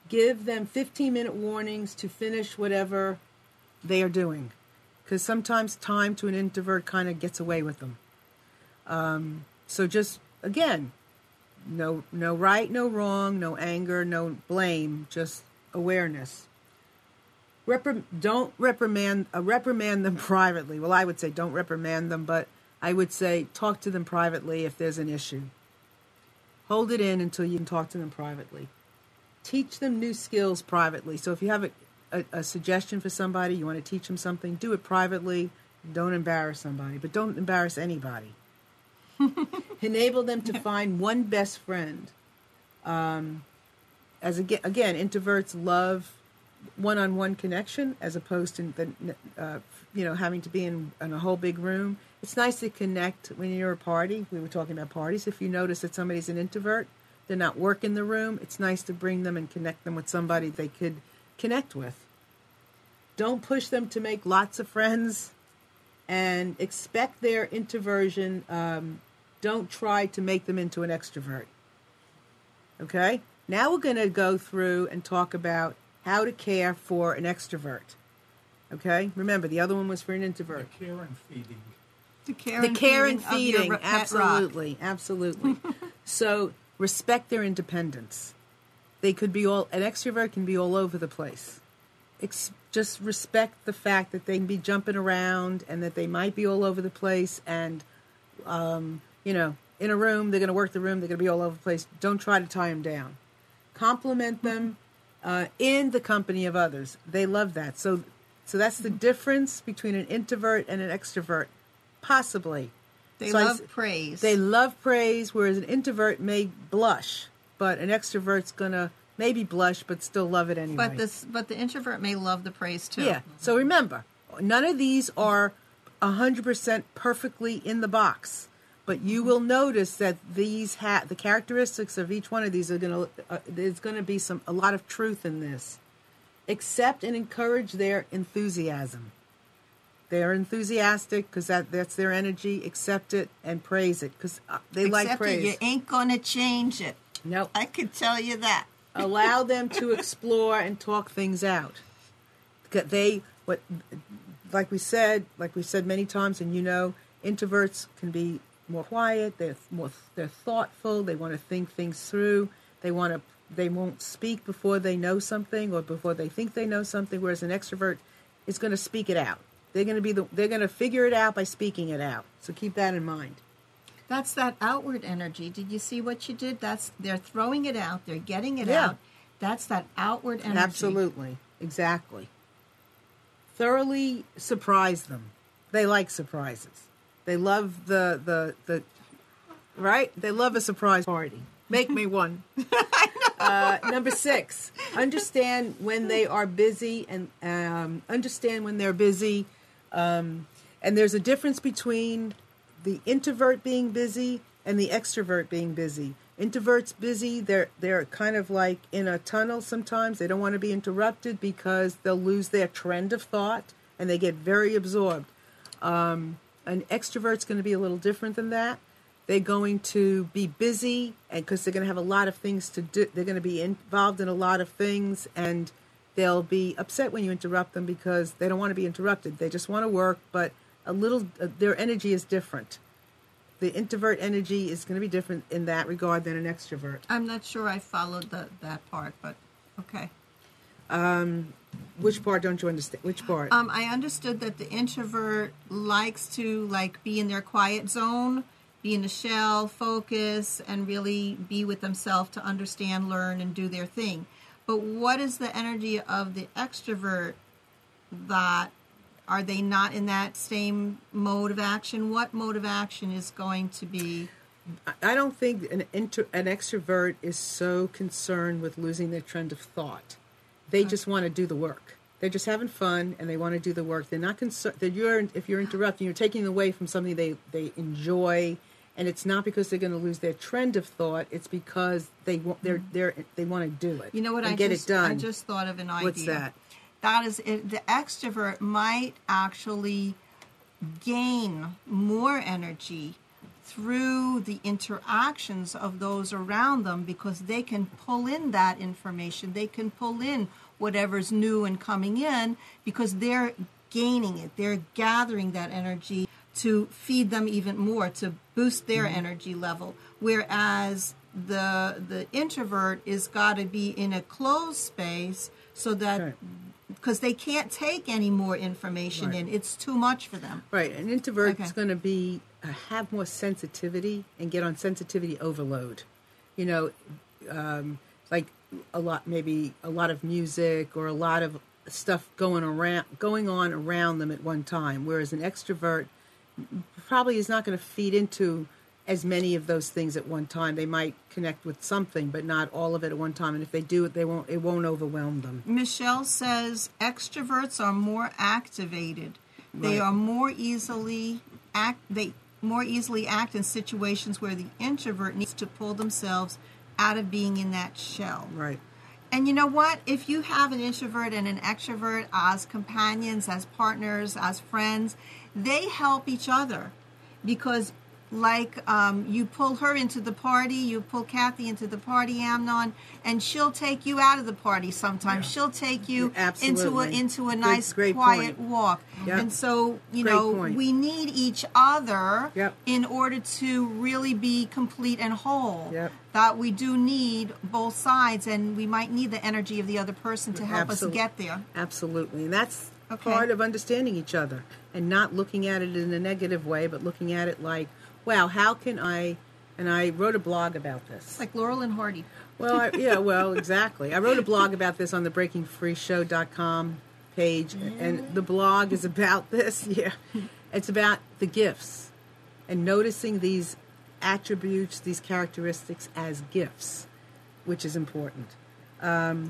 Give them 15-minute warnings to finish whatever they are doing. Because sometimes time to an introvert kind of gets away with them. So just, again, no right, no wrong, no anger, no blame, just awareness. Don't reprimand them privately. Well, I would say don't reprimand them, but I would say talk to them privately if there's an issue. Hold it in until you can talk to them privately. Teach them new skills privately. So if you have a suggestion for somebody, you want to teach them something, do it privately. Don't embarrass somebody, but don't embarrass anybody. Enable them to find one best friend. Again, introverts love one-on-one connection as opposed to having to be in a whole big room. It's nice to connect when you're a party. We were talking about parties. If you notice that somebody's an introvert, they're not working the room, it's nice to bring them and connect them with somebody they could connect with. Don't push them to make lots of friends and expect their introversion. Don't try to make them into an extrovert. Okay? Now we're going to go through and talk about how to care for an extrovert. Okay? Remember, the other one was for an introvert. The care and feeding. The care and feeding of your absolutely, absolutely. So respect their independence. They could be an extrovert can be all over the place. Just respect the fact that they can be jumping around and that they might be all over the place. And, in a room, they're going to work the room. They're going to be all over the place. Don't try to tie them down. Compliment them in the company of others. They love that. So that's the difference between an introvert and an extrovert. Possibly. They love praise. They love praise, whereas an introvert may blush, but an extrovert's going to maybe blush, but still love it anyway. But the introvert may love the praise too. Yeah. So remember, none of these are 100% perfectly in the box, but you will notice that these the characteristics of each one of these are there's going to be a lot of truth in this. Accept and encourage their enthusiasm. They're enthusiastic because that's their energy. Accept it and praise it because they like praise. You ain't going to change it. No. I can tell you that. Allow them to explore and talk things out. Like we said many times, and introverts can be more quiet. They're thoughtful. They want to think things through. They won't speak before they know something or before they think they know something. Whereas an extrovert is going to speak it out. They're going to figure it out by speaking it out. So keep that in mind. That's that outward energy. Did you see what you did? They're throwing it out. They're getting it out. That's that outward energy. Absolutely. Exactly. Thoroughly surprise them. They like surprises. They love the right? They love a surprise party. Make me one. Number 6, understand when they are busy and understand when they're busy. And there's a difference between the introvert being busy and the extrovert being busy. Introverts busy, they're kind of like in a tunnel sometimes. They don't want to be interrupted because they'll lose their trend of thought and they get very absorbed. An extrovert's going to be a little different than that. They're going to be busy and because they're going to have a lot of things to do. They're going to be involved in a lot of things and they'll be upset when you interrupt them because they don't want to be interrupted. They just want to work, but their energy is different. The introvert energy is going to be different in that regard than an extrovert. I'm not sure I followed that part, but okay. Which part don't you understand? Which part? I understood that the introvert likes to be in their quiet zone, be in the shell, focus, and really be with themselves to understand, learn, and do their thing. But what is the energy of the extrovert? That are they not in that same mode of action? What mode of action is going to be? I don't think an extrovert is so concerned with losing their trend of thought. They just want to do the work. They're just having fun, and they want to do the work. They're not concerned that if you're interrupting, you're taking away from something they enjoy, and it's not because they're going to lose their trend of thought. It's because they want to do it. You know what? Get it done. I just thought of an idea. What's that? That is, the extrovert might actually gain more energy through the interactions of those around them because they can pull in that information. They can pull in whatever's new and coming in because they're gaining it. They're gathering that energy to feed them even more, to boost their energy level. Whereas the introvert is got to be in a closed space so that... Right. Because they can't take any more information in. It's too much for them. Right. An introvert's going to be have more sensitivity and get on sensitivity overload. You know, like a lot of music or a lot of stuff going on around them at one time. Whereas an extrovert probably is not going to feed into as many of those things at one time. They might connect with something, but not all of it at one time. And if they do it, it won't overwhelm them. Michelle says extroverts are more activated. Right. They are more easily act. They more easily act in situations where the introvert needs to pull themselves out of being in that shell. Right. And you know what? If you have an introvert and an extrovert as companions, as partners, as friends, they help each other because you pull her into the party, you pull Kathy into the party, Amnon, and she'll take you out of the party sometimes. Yeah. She'll take you into a nice, quiet point. Walk. Yep. And so, we need each other in order to really be complete and whole. Yep. That we do need both sides, and we might need the energy of the other person to help us get there. Absolutely. And that's part of understanding each other and not looking at it in a negative way, but looking at it like, wow, how can I... And I wrote a blog about this. Like Laurel and Hardy. Well, exactly. I wrote a blog about this on the breakingfreeshow.com page, and the blog is about this. Yeah. It's about the gifts and noticing these attributes, these characteristics as gifts, which is important. Let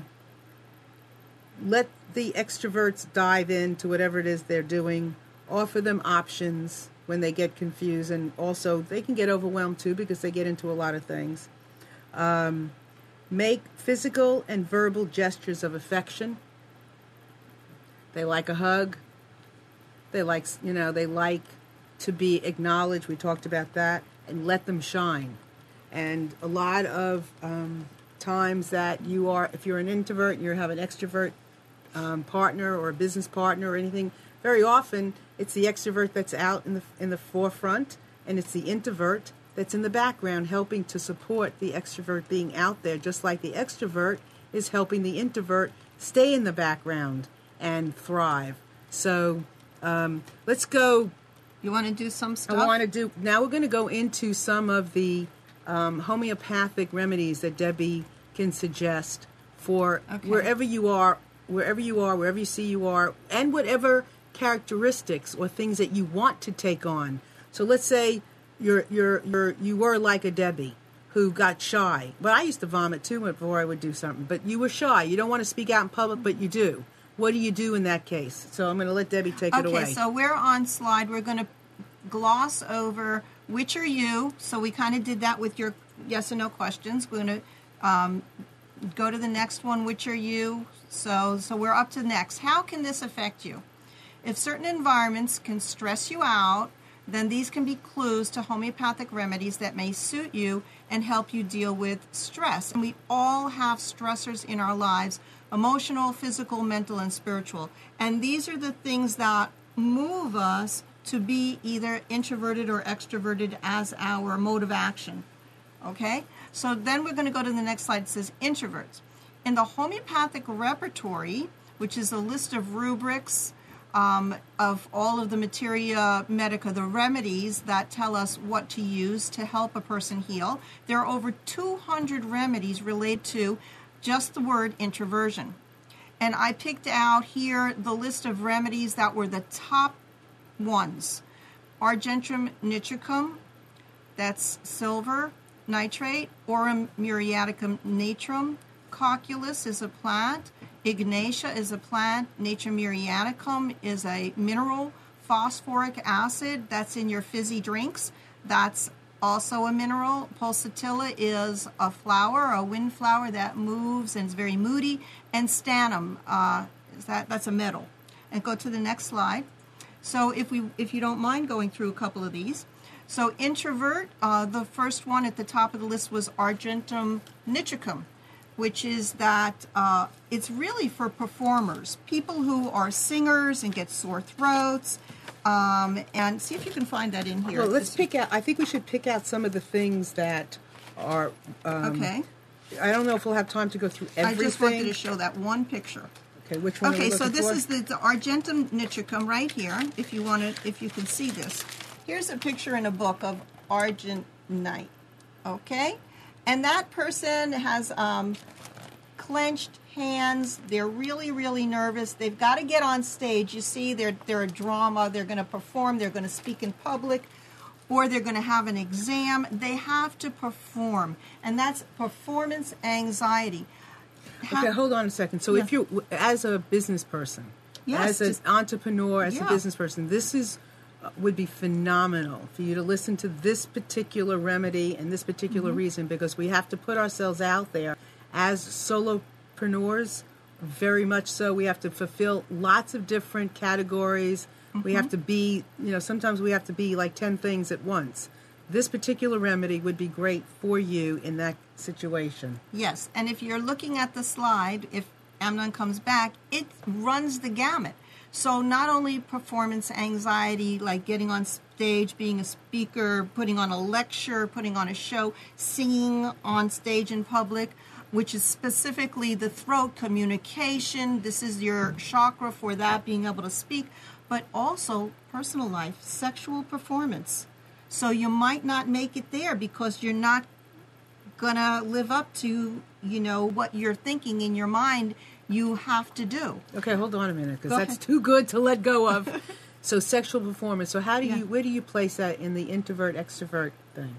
the extroverts dive into whatever it is they're doing. Offer them options when they get confused, and also they can get overwhelmed too because they get into a lot of things. Make physical and verbal gestures of affection. They like a hug. They like to be acknowledged. We talked about that. And let them shine. And a lot of times that if you're an introvert and you have an extrovert partner or a business partner or anything, very often it's the extrovert that's out in the forefront, and it's the introvert that's in the background helping to support the extrovert being out there, just like the extrovert is helping the introvert stay in the background and thrive. So let's go. You want to do some stuff? Now we're going to go into some of the homeopathic remedies that Debbie can suggest for wherever you are, wherever you see you are, and whatever characteristics or things that you want to take on. So let's say you were like a Debbie who got shy. But I used to vomit too before I would do something. But you were shy. You don't want to speak out in public, but you do. What do you do in that case? So I'm going to let Debbie take it away. Okay, so we're on slide. We're going to gloss over which are you? So we kind of did that with your yes and no questions. We're going to go to the next one, which are you? So we're up to next. How can this affect you? If certain environments can stress you out, then these can be clues to homeopathic remedies that may suit you and help you deal with stress. And we all have stressors in our lives, emotional, physical, mental, and spiritual. And these are the things that move us to be either introverted or extroverted as our mode of action. Okay? So then we're going to go to the next slide. It says introverts. In the homeopathic repertory, which is a list of rubrics of all of the materia medica, the remedies that tell us what to use to help a person heal, there are over 200 remedies related to just the word introversion. And I picked out here the list of remedies that were the top ones. Argentum nitricum, that's silver nitrate. Aurum muriaticum natrum. Cocculus is a plant. Ignatia is a plant. Natrium muriaticum is a mineral. Phosphoric acid, that's in your fizzy drinks. That's also a mineral. Pulsatilla is a flower, a wind flower that moves and is very moody. And stannum, that's a metal. And go to the next slide. So if you don't mind going through a couple of these. So introvert, the first one at the top of the list was Argentum nitricum, which is that it's really for performers, people who are singers and get sore throats. And see if you can find that in here. Well, let's pick out. I think we should pick out some of the things that are. Okay. I don't know if we'll have time to go through everything. I just wanted to show that one picture. Okay, which one? Okay, are we so looking this for? is the Argentum nitricum right here. If you want to, if you can see this, here's a picture in a book of argentite. Okay, and that person has clenched hands. They're really, really nervous. They've got to get on stage. You see, they're a drama. They're going to perform. They're going to speak in public, or they're going to have an exam. They have to perform, and that's performance anxiety. Okay, hold on a second. So if you, as a business person, Yes, as an entrepreneur, as a yeah. business person, this is would be phenomenal for you to listen to this particular remedy and this particular reason, because we have to put ourselves out there as solopreneurs, very much so. We have to fulfill lots of different categories. We have to be, sometimes we have to be like 10 things at once. This particular remedy would be great for you in that situation. Yes, and if you're looking at the slide, if Amnon comes back, it runs the gamut. So not only performance anxiety, like getting on stage, being a speaker, putting on a lecture, putting on a show, singing on stage in public, which is specifically the throat communication. This is your chakra for that, being able to speak, but also personal life, sexual performance. So you might not make it there because you're not going to live up to, what you're thinking in your mind you have to do. Okay, hold on a minute, because Go that's ahead. too good to let go of. So sexual performance. So where do you place that in the introvert extrovert thing?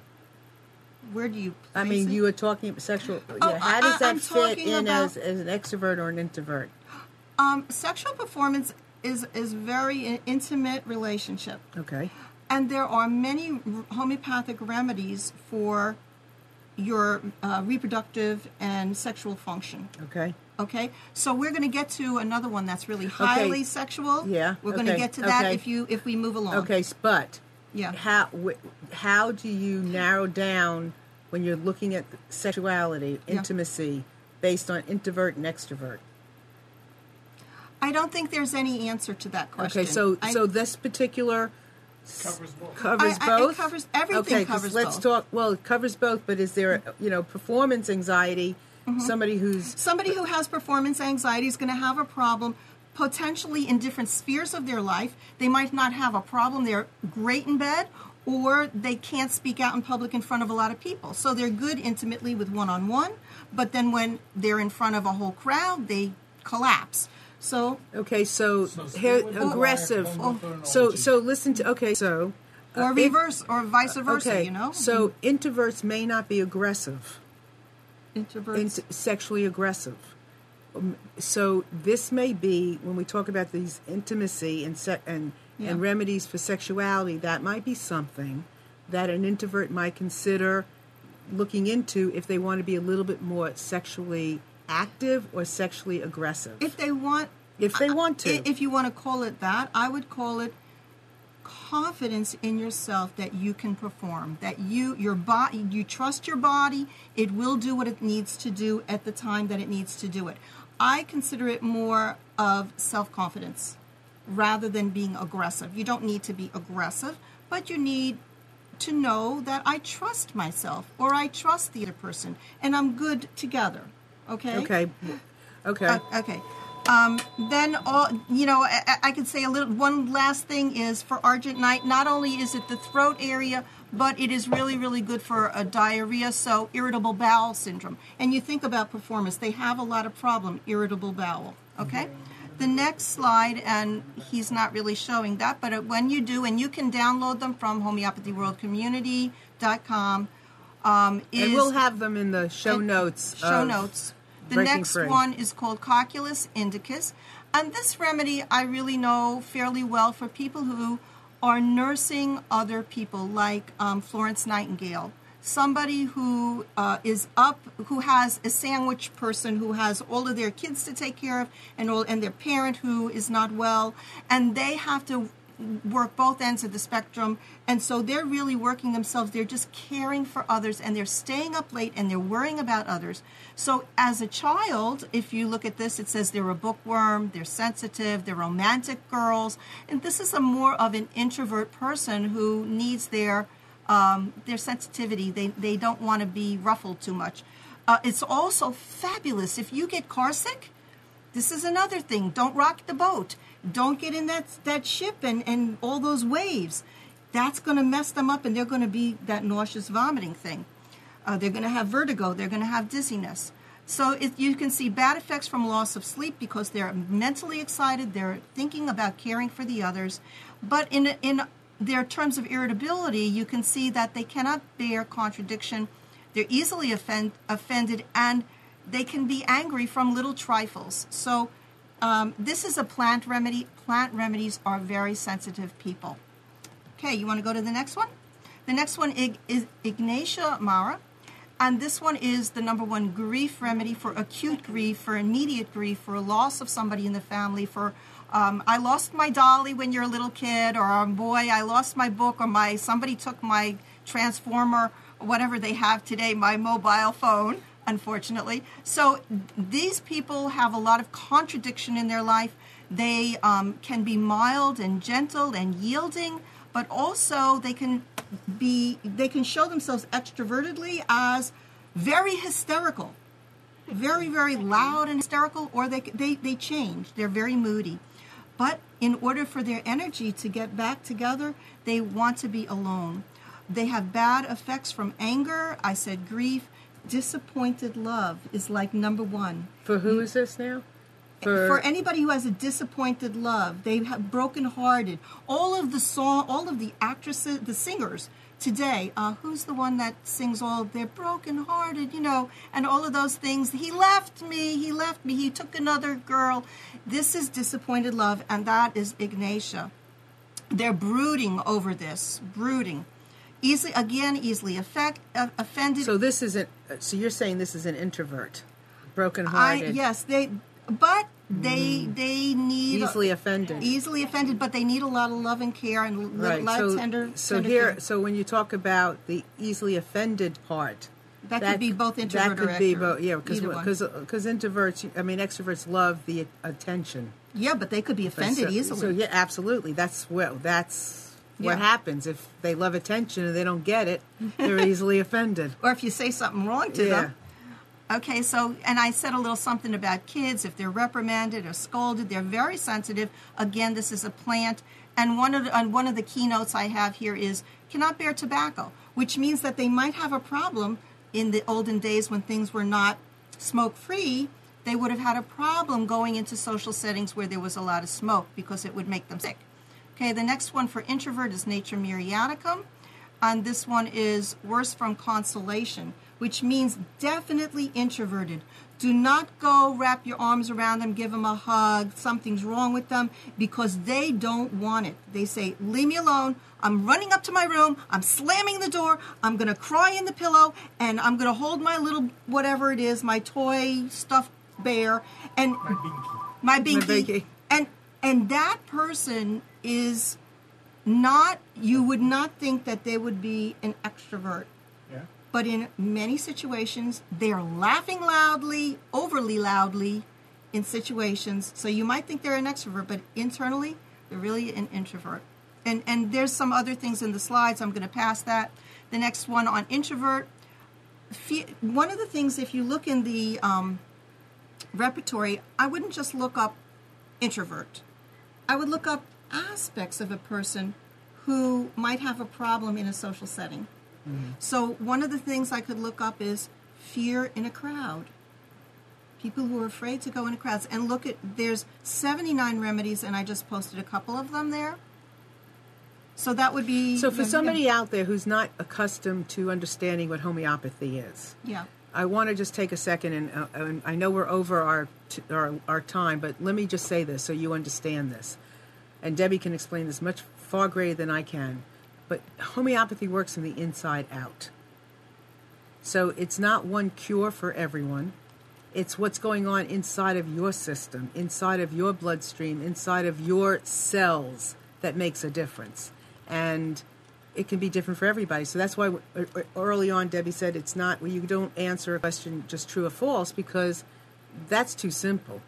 Where do you place I mean, it? you were talking about sexual. Oh, Yeah, how does that I'm fit talking in about- as an extrovert or an introvert? Sexual performance is very intimate relationship. Okay. And there are many homeopathic remedies for your reproductive and sexual function. Okay. Okay, so we're going to get to another one that's really highly sexual. Yeah, we're going to okay, get to that okay. if we move along. Okay, but Yeah. how do you narrow down when you're looking at sexuality, Yeah. intimacy, based on introvert and extrovert? I don't think there's any answer to that question. Okay, so this particular Covers both. covers I- both. it covers everything. Okay, 'cause covers let's both. talk. Well, it covers both, but is there performance anxiety? Somebody who's Somebody who has performance anxiety is going to have a problem potentially in different spheres of their life. They might not have a problem. They're great in bed, or they can't speak out in public in front of a lot of people. So they're good intimately with one-on-one, but then when they're in front of a whole crowd, they collapse. So okay. So stay here, with the aggressive. wife, So listen to. Okay, so or reverse, or vice versa, okay. So introverts may not be aggressive. Introverts. Sexually aggressive. So this may be, when we talk about these intimacy and remedies for sexuality, that might be something that an introvert might consider looking into if they want to be a little bit more sexually active or sexually aggressive? If they want to. If you want to call it that, I would call it confidence in yourself that you can perform, that you trust your body, it will do what it needs to do at the time that it needs to do it. I consider it more of self-confidence rather than being aggressive. You don't need to be aggressive, but you need to know that I trust myself or I trust the other person and I'm good together. Okay? Okay. Okay. Then, I could say one last thing is for Argentite, not only is it the throat area, but it is really, really good for diarrhea, so irritable bowel syndrome. And you think about performance, they have a lot of problem, irritable bowel, okay? The next slide, and he's not really showing that, but when you do, and you can download them from homeopathyworldcommunity.com. And we'll have them in the show notes. The next one is called Cocculus indicus. And this remedy I really know fairly well for people who are nursing other people, like Florence Nightingale. Somebody who who has a sandwich person who has all of their kids to take care of and their parent who is not well. And they have to work both ends of the spectrum, and so they're really working themselves. They're just caring for others, and they're staying up late, and they're worrying about others. So as a child, if you look at this, it says they're a bookworm, they're sensitive, they're romantic girls, and this is a more of an introvert person who needs their sensitivity. They don't want to be ruffled too much. It's also fabulous if you get car sick. This is another thing. Don't rock the boat. Don't get in that ship and all those waves. That's going to mess them up, and they're going to be that nauseous vomiting thing. They're going to have vertigo. They're going to have dizziness. So you can see bad effects from loss of sleep because they're mentally excited. They're thinking about caring for the others. But in their terms of irritability, you can see that they cannot bear contradiction. They're easily offended, and they can be angry from little trifles. So this is a plant remedy. Plant remedies are very sensitive people. Okay, you want to go to the next one? The next one is Ignatia Mara. And this one is the #1 grief remedy for acute grief, for immediate grief, for loss of somebody in the family, for I lost my dolly when you're a little kid, or boy, I lost my book, or somebody took my transformer, whatever they have today, my mobile phone, unfortunately. So these people have a lot of contradiction in their life. They can be mild and gentle and yielding, but also they can show themselves extrovertedly as very hysterical, very, very loud and hysterical, or they change. They're very moody. But in order for their energy to get back together, they want to be alone. They have bad effects from anger. I said grief. Disappointed love is like #1. For who is this now? For anybody who has a disappointed love, they have broken-hearted. All of the actresses, the singers today, who's the one that sings all, they're broken-hearted, and all of those things. He left me, he took another girl. This is disappointed love, and that is Ignatia. They're brooding over this, easily offended. So this isn't. So you're saying this is an introvert, broken-hearted. Yes, they need easily offended, but they need a lot of love and care and a lot of tender. So when you talk about the easily offended part, that could be both introvert or extrovert. Because extroverts love the attention. Yeah, but they could be offended easily. So yeah, absolutely. That's what happens if they love attention and they don't get it. They're easily offended. Or if you say something wrong to them. Okay, and I said a little something about kids. If they're reprimanded or scolded, they're very sensitive. Again, this is a plant. And one of the keynotes I have here is cannot bear tobacco, which means that they might have a problem in the olden days when things were not smoke-free. They would have had a problem going into social settings where there was a lot of smoke because it would make them sick. Okay, the next one for introvert is Nature Muriaticum. And this one is worse from consolation, which means definitely introverted. Do not go wrap your arms around them, give them a hug, something's wrong with them, because they don't want it. They say, leave me alone. I'm running up to my room. I'm slamming the door. I'm going to cry in the pillow, and I'm going to hold my little, whatever it is, my toy stuffed bear, and my binky. And that person is not, you would not think that they would be an extrovert. Yeah. But in many situations, they are laughing loudly, overly loudly in situations. So you might think they're an extrovert, but internally, they're really an introvert. And there's some other things in the slides. I'm going to pass that. The next one on introvert. One of the things, if you look in the repertory, I wouldn't just look up introvert. I would look up aspects of a person who might have a problem in a social setting. Mm-hmm. So one of the things I could look up is fear in a crowd. People who are afraid to go into crowds. And look at, there's 79 remedies, and I just posted a couple of them there. So that would be... So for somebody out there who's not accustomed to understanding what homeopathy is, yeah, I want to just take a second, and I know we're over our time, but let me just say this so you understand this. And Debbie can explain this much far greater than I can. But homeopathy works from the inside out. So it's not one cure for everyone. It's what's going on inside of your system, inside of your bloodstream, inside of your cells that makes a difference. And it can be different for everybody. So that's why early on Debbie said it's not, well, you don't answer a question just true or false, because that's too simple.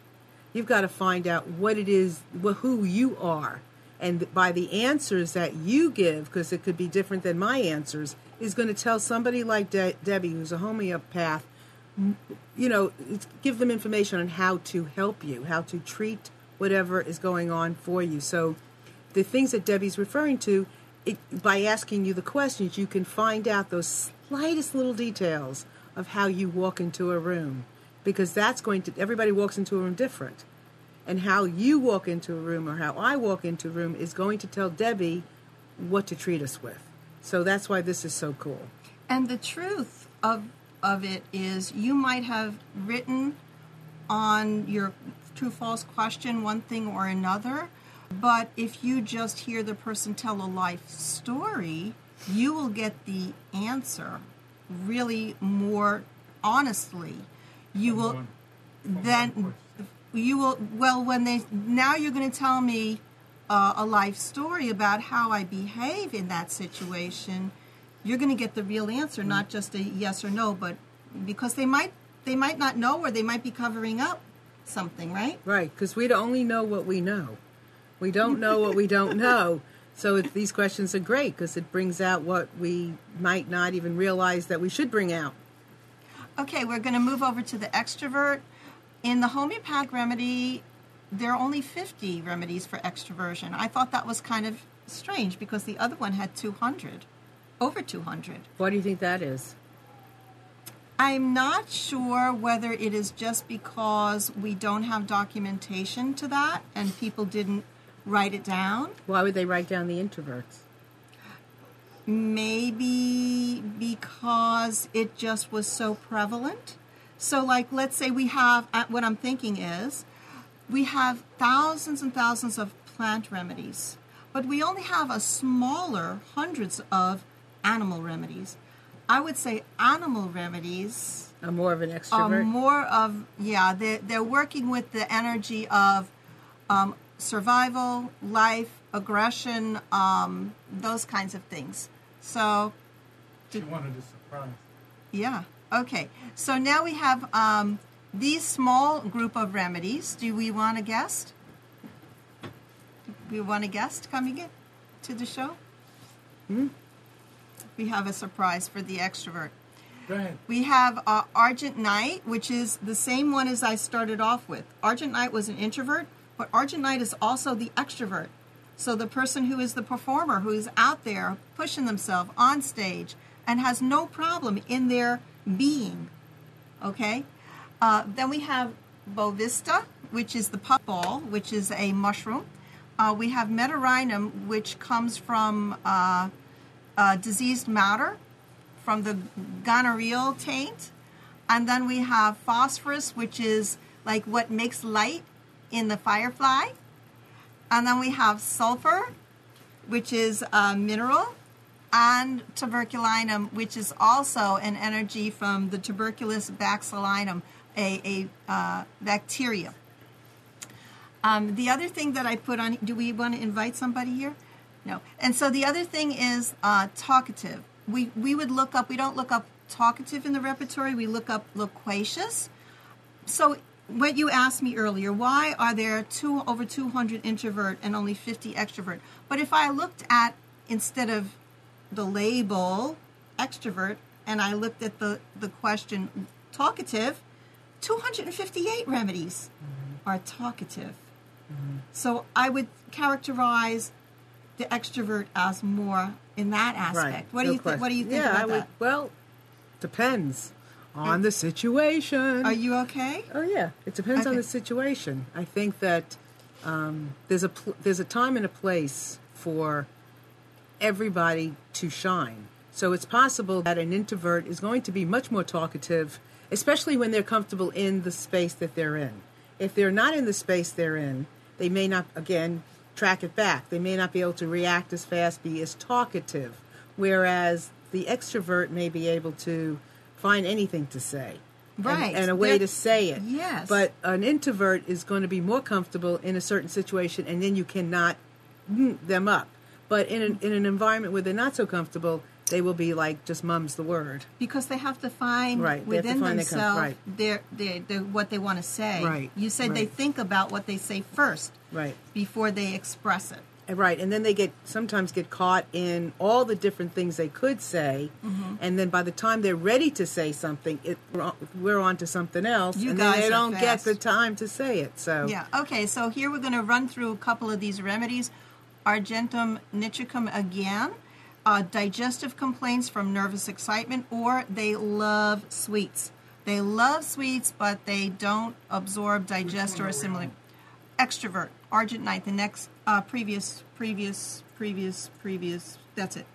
You've got to find out what it is, who you are. And by the answers that you give, because it could be different than my answers, is going to tell somebody like Debbie, who's a homeopath, give them information on how to help you, how to treat whatever is going on for you. So the things that Debbie's referring to, by asking you the questions, you can find out those slightest little details of how you walk into a room. Because that's everybody walks into a room different. And how you walk into a room or how I walk into a room is going to tell Debbie what to treat us with. So that's why this is so cool. And the truth of it is, you might have written on your true-false question one thing or another, but if you just hear the person tell a life story, you will get the answer really more honestly. Well, now you're going to tell me a life story about how I behave in that situation. You're going to get the real answer, not just a yes or no, but because they might not know, or they might be covering up something, right? Right, because we only know what we know. We don't know what we don't know. So these questions are great because it brings out what we might not even realize that we should bring out. Okay, we're going to move over to the extrovert. In the homeopathic remedy, there are only 50 remedies for extroversion. I thought that was kind of strange because the other one had 200, over 200. Why do you think that is? I'm not sure whether it is just because we don't have documentation to that and people didn't write it down. Why would they write down the introverts? Maybe because it just was so prevalent. So, like, let's say we have, what I'm thinking is, we have thousands and thousands of plant remedies, but we only have a smaller hundreds of animal remedies. I would say animal remedies are more of an extrovert. They're working with the energy of survival, life, aggression, those kinds of things. So, she wanted a surprise. Yeah. Okay. So now we have these small group of remedies. Do we want a guest? We want a guest coming in to the show? We have a surprise for the extrovert. Go ahead. We have Argent Knight, which is the same one as I started off with. Argent Knight was an introvert, but Argent Knight is also the extrovert. So the person who is the performer, who is out there pushing themselves on stage and has no problem in their being. Okay? Then we have Bovista, which is the puffball, which is a mushroom. We have Metarinum, which comes from diseased matter from the gonorrheal taint. And then we have phosphorus, which is like what makes light in the firefly. And then we have sulfur, which is a mineral, and tuberculinum, which is also an energy from the tuberculous bacillinum, a bacteria. The other thing that I put on, do we want to invite somebody here? No. And so the other thing is talkative. We would look up, we don't look up talkative in the repertory, we look up loquacious. So what you asked me earlier, why are there over 200 introvert and only 50 extrovert? But if I looked at, instead of the label extrovert, and I looked at the question talkative, 258 remedies are talkative. So I would characterize the extrovert as more in that aspect. Right. What do you think? What do you think about that? Well, depends on the situation. Are you okay? Oh yeah, it depends on Okay. the situation. I think that there's a time and a place for everybody to shine. So it's possible that an introvert is going to be much more talkative, especially when they're comfortable in the space that they're in. If they're not in the space they're in, they may not, again, track it back. They may not be able to react as fast, be as talkative, whereas the extrovert may be able to find anything to say. Right. And a way to say it. Yes. But an introvert is going to be more comfortable in a certain situation, and then you cannot them up. But in an environment where they're not so comfortable, they will be like just mum's the word. Because they have to find Right, they have to within find themselves right. what they want to say. Right, You said they right. think about what they say first Right. before they express it. Right, and then they sometimes get caught in all the different things they could say, and then by the time they're ready to say something, we're on to something else, You and guys then they are don't get fast. the time to say it. So Yeah. Okay, so here we're going to run through a couple of these remedies. Argentum nitricum again. Digestive complaints from nervous excitement, or they love sweets. They love sweets, but they don't absorb, digest, or assimilate. Extrovert, argentinite, the next, previous, that's it.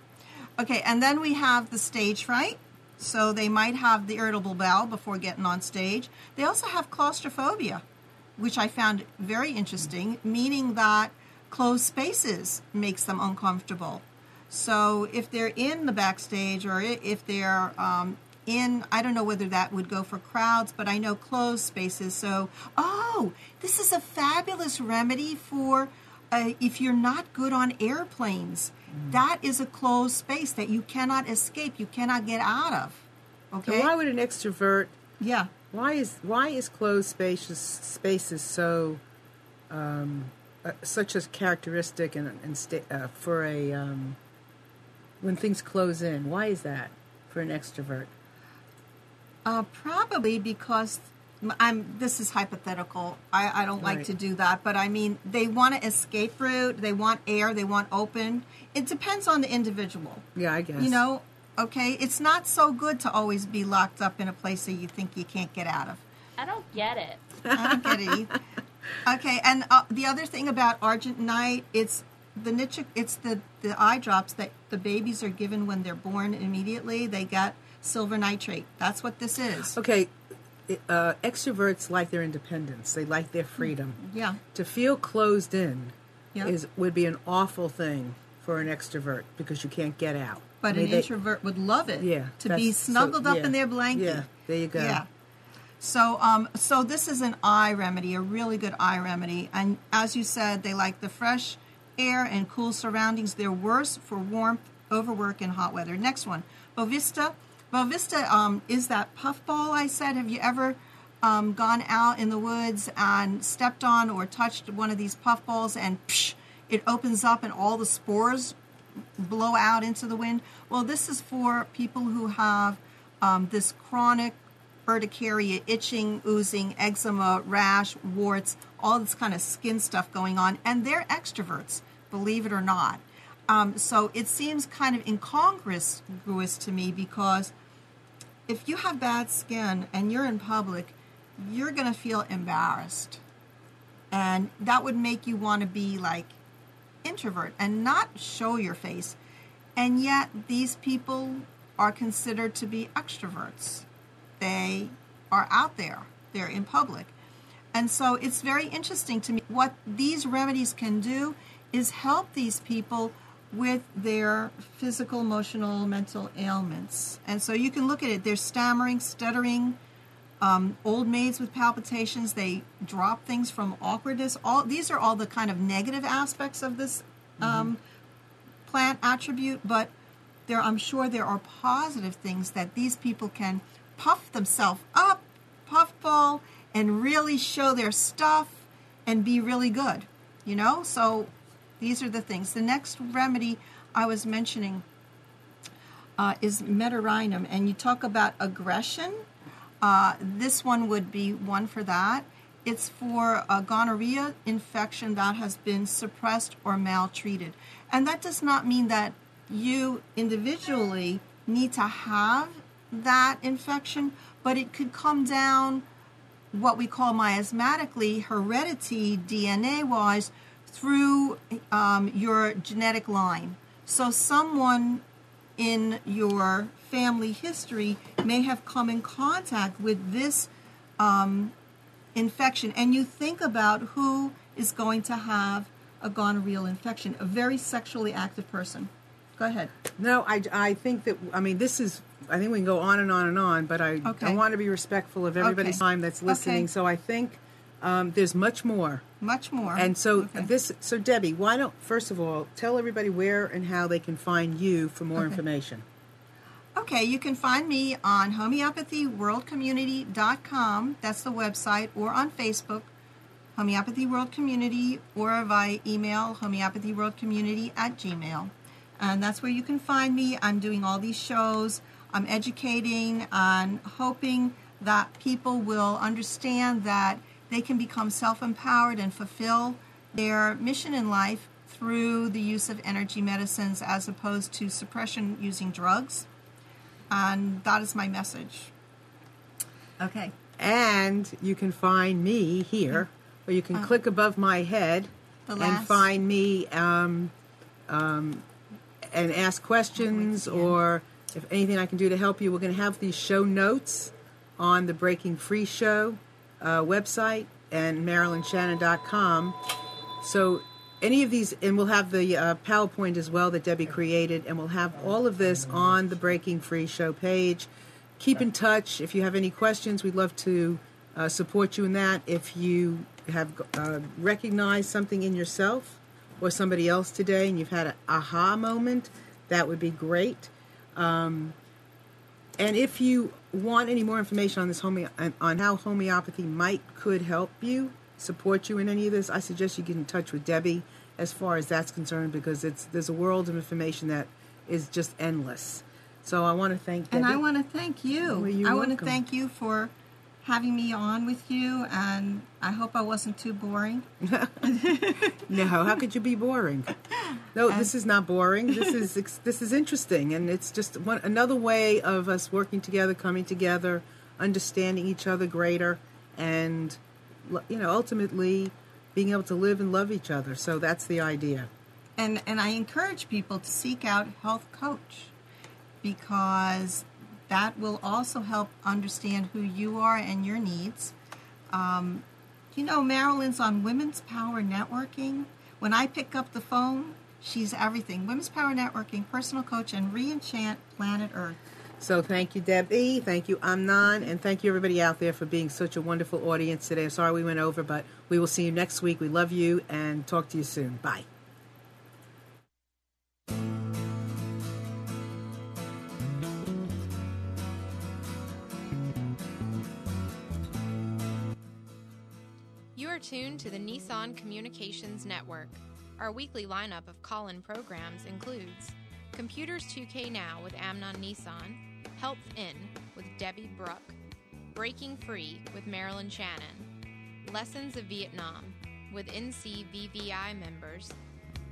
Okay, and then we have the stage fright. So they might have the irritable bowel before getting on stage. They also have claustrophobia, which I found very interesting, meaning that closed spaces makes them uncomfortable. So if they're in the backstage, or if they're I don't know whether that would go for crowds, but I know closed spaces. So, this is a fabulous remedy for if you're not good on airplanes. That is a closed space that you cannot escape, you cannot get out of. Okay? why would an extrovert? Yeah. Why is closed spaces so such a characteristic for a when things close in? Why is that for an extrovert? Probably because this is hypothetical. I don't like Right. to do that, but I mean, they want to escape route. They want air. They want open. It depends on the individual. Yeah, I guess. You know, okay? It's not so good to always be locked up in a place that you think you can't get out of. I don't get it. I don't get it either. Okay, and the other thing about argentinite, it's the eye drops that the babies are given when they're born immediately. They get silver nitrate. That's what this is. Okay, extroverts like their independence. They like their freedom. Yeah. To feel closed in Yeah. would be an awful thing for an extrovert because you can't get out. But I mean, an introvert would love it. Yeah, To be snuggled up in their blanket. Yeah, there you go. Yeah. So this is an eye remedy, a really good eye remedy. And as you said, they like the fresh air and cool surroundings. They're worse for warmth, overwork, and hot weather. Next one, Bovista. Bovista is that puffball I said. Have you ever gone out in the woods and stepped on or touched one of these puffballs and it opens up and all the spores blow out into the wind? Well, this is for people who have this chronic urticaria, itching, oozing, eczema, rash, warts, all this kind of skin stuff going on, and they're extroverts, believe it or not. So it seems kind of incongruous to me, because if you have bad skin and you're in public, you're going to feel embarrassed. And that would make you want to be like introvert and not show your face. And yet these people are considered to be extroverts. They are out there. They're in public. And so it's very interesting to me. What these remedies can do is help these people with their physical, emotional, mental ailments. And so you can look at it. They're stammering, stuttering, old maids with palpitations. They drop things from awkwardness. These are all the kind of negative aspects of this plant attribute, but I'm sure there are positive things that these people can puff themselves up, puffball, and really show their stuff and be really good, So these are the things. The next remedy I was mentioning is Medorrhinum, and you talk about aggression. This one would be one for that. It's for a gonorrhea infection that has been suppressed or maltreated. And that does not mean that you individually need to have that infection, but it could come down what we call miasmatically, heredity, DNA-wise, through your genetic line. So someone in your family history may have come in contact with this infection, and you think about who is going to have a gonorrheal infection, a very sexually active person. Go ahead. No, I think that, I think we can go on and on and on, but I want to be respectful of everybody's time that's listening. So I think there's much more. Much more. And so so Debbie, why don't, first of all, tell everybody where and how they can find you for more information. Okay, you can find me on homeopathyworldcommunity.com. That's the website, or on Facebook, Homeopathy World Community, or via email, homeopathyworldcommunity@gmail.com. And that's where you can find me. I'm doing all these shows. I'm educating and hoping that people will understand that they can become self-empowered and fulfill their mission in life through the use of energy medicines as opposed to suppression using drugs. And that is my message. Okay. And you can find me here, or you can click above my head and find me and ask questions, or if anything I can do to help you. We're going to have these show notes on the Breaking Free Show website and MarilynShannon.com. So any of these, and we'll have the PowerPoint as well that Debbie created, and we'll have all of this on the Breaking Free Show page. Keep in touch. If you have any questions, we'd love to support you in that. If you have recognized something in yourself or somebody else today and you've had an aha moment, that would be great. And if you want any more information on this on how homeopathy could help you, support you in any of this, I suggest you get in touch with Debbie as far as that's concerned, because there's a world of information that is just endless. So I want to thank Debbie. And I want to thank you. Well, you're welcome. Want to thank you for having me on with you, and I hope I wasn't too boring. No, how could you be boring? No, this is not boring. This is interesting, and it's just another way of us working together, coming together, understanding each other greater, and ultimately being able to live and love each other. So that's the idea. And I encourage people to seek out a health coach, because that will also help understand who you are and your needs. Marilyn's on Women's Power Networking. When I pick up the phone, she's everything. Women's Power Networking, personal coach, and re-enchant planet Earth. So thank you, Debbie. Thank you, Amnon. And thank you, everybody out there, for being such a wonderful audience today. I'm sorry we went over, but we will see you next week. We love you, and talk to you soon. Bye. You are tuned to the Nissan Communications Network. Our weekly lineup of call-in programs includes Computers 2K Now with Amnon Nissan, Health In with Debbie Bruck, Breaking Free with Marilyn Shannon, Lessons of Vietnam with NCVVI members,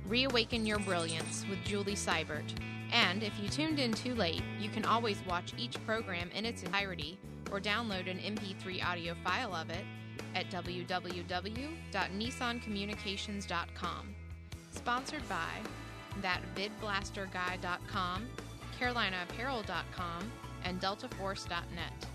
Reawaken Your Brilliance with Julie Seibert. And if you tuned in too late, you can always watch each program in its entirety or download an MP3 audio file of it at www.nissancommunications.com. Sponsored by ThatVidBlasterGuy.com, CarolinaApparel.com, and DeltaForce.net.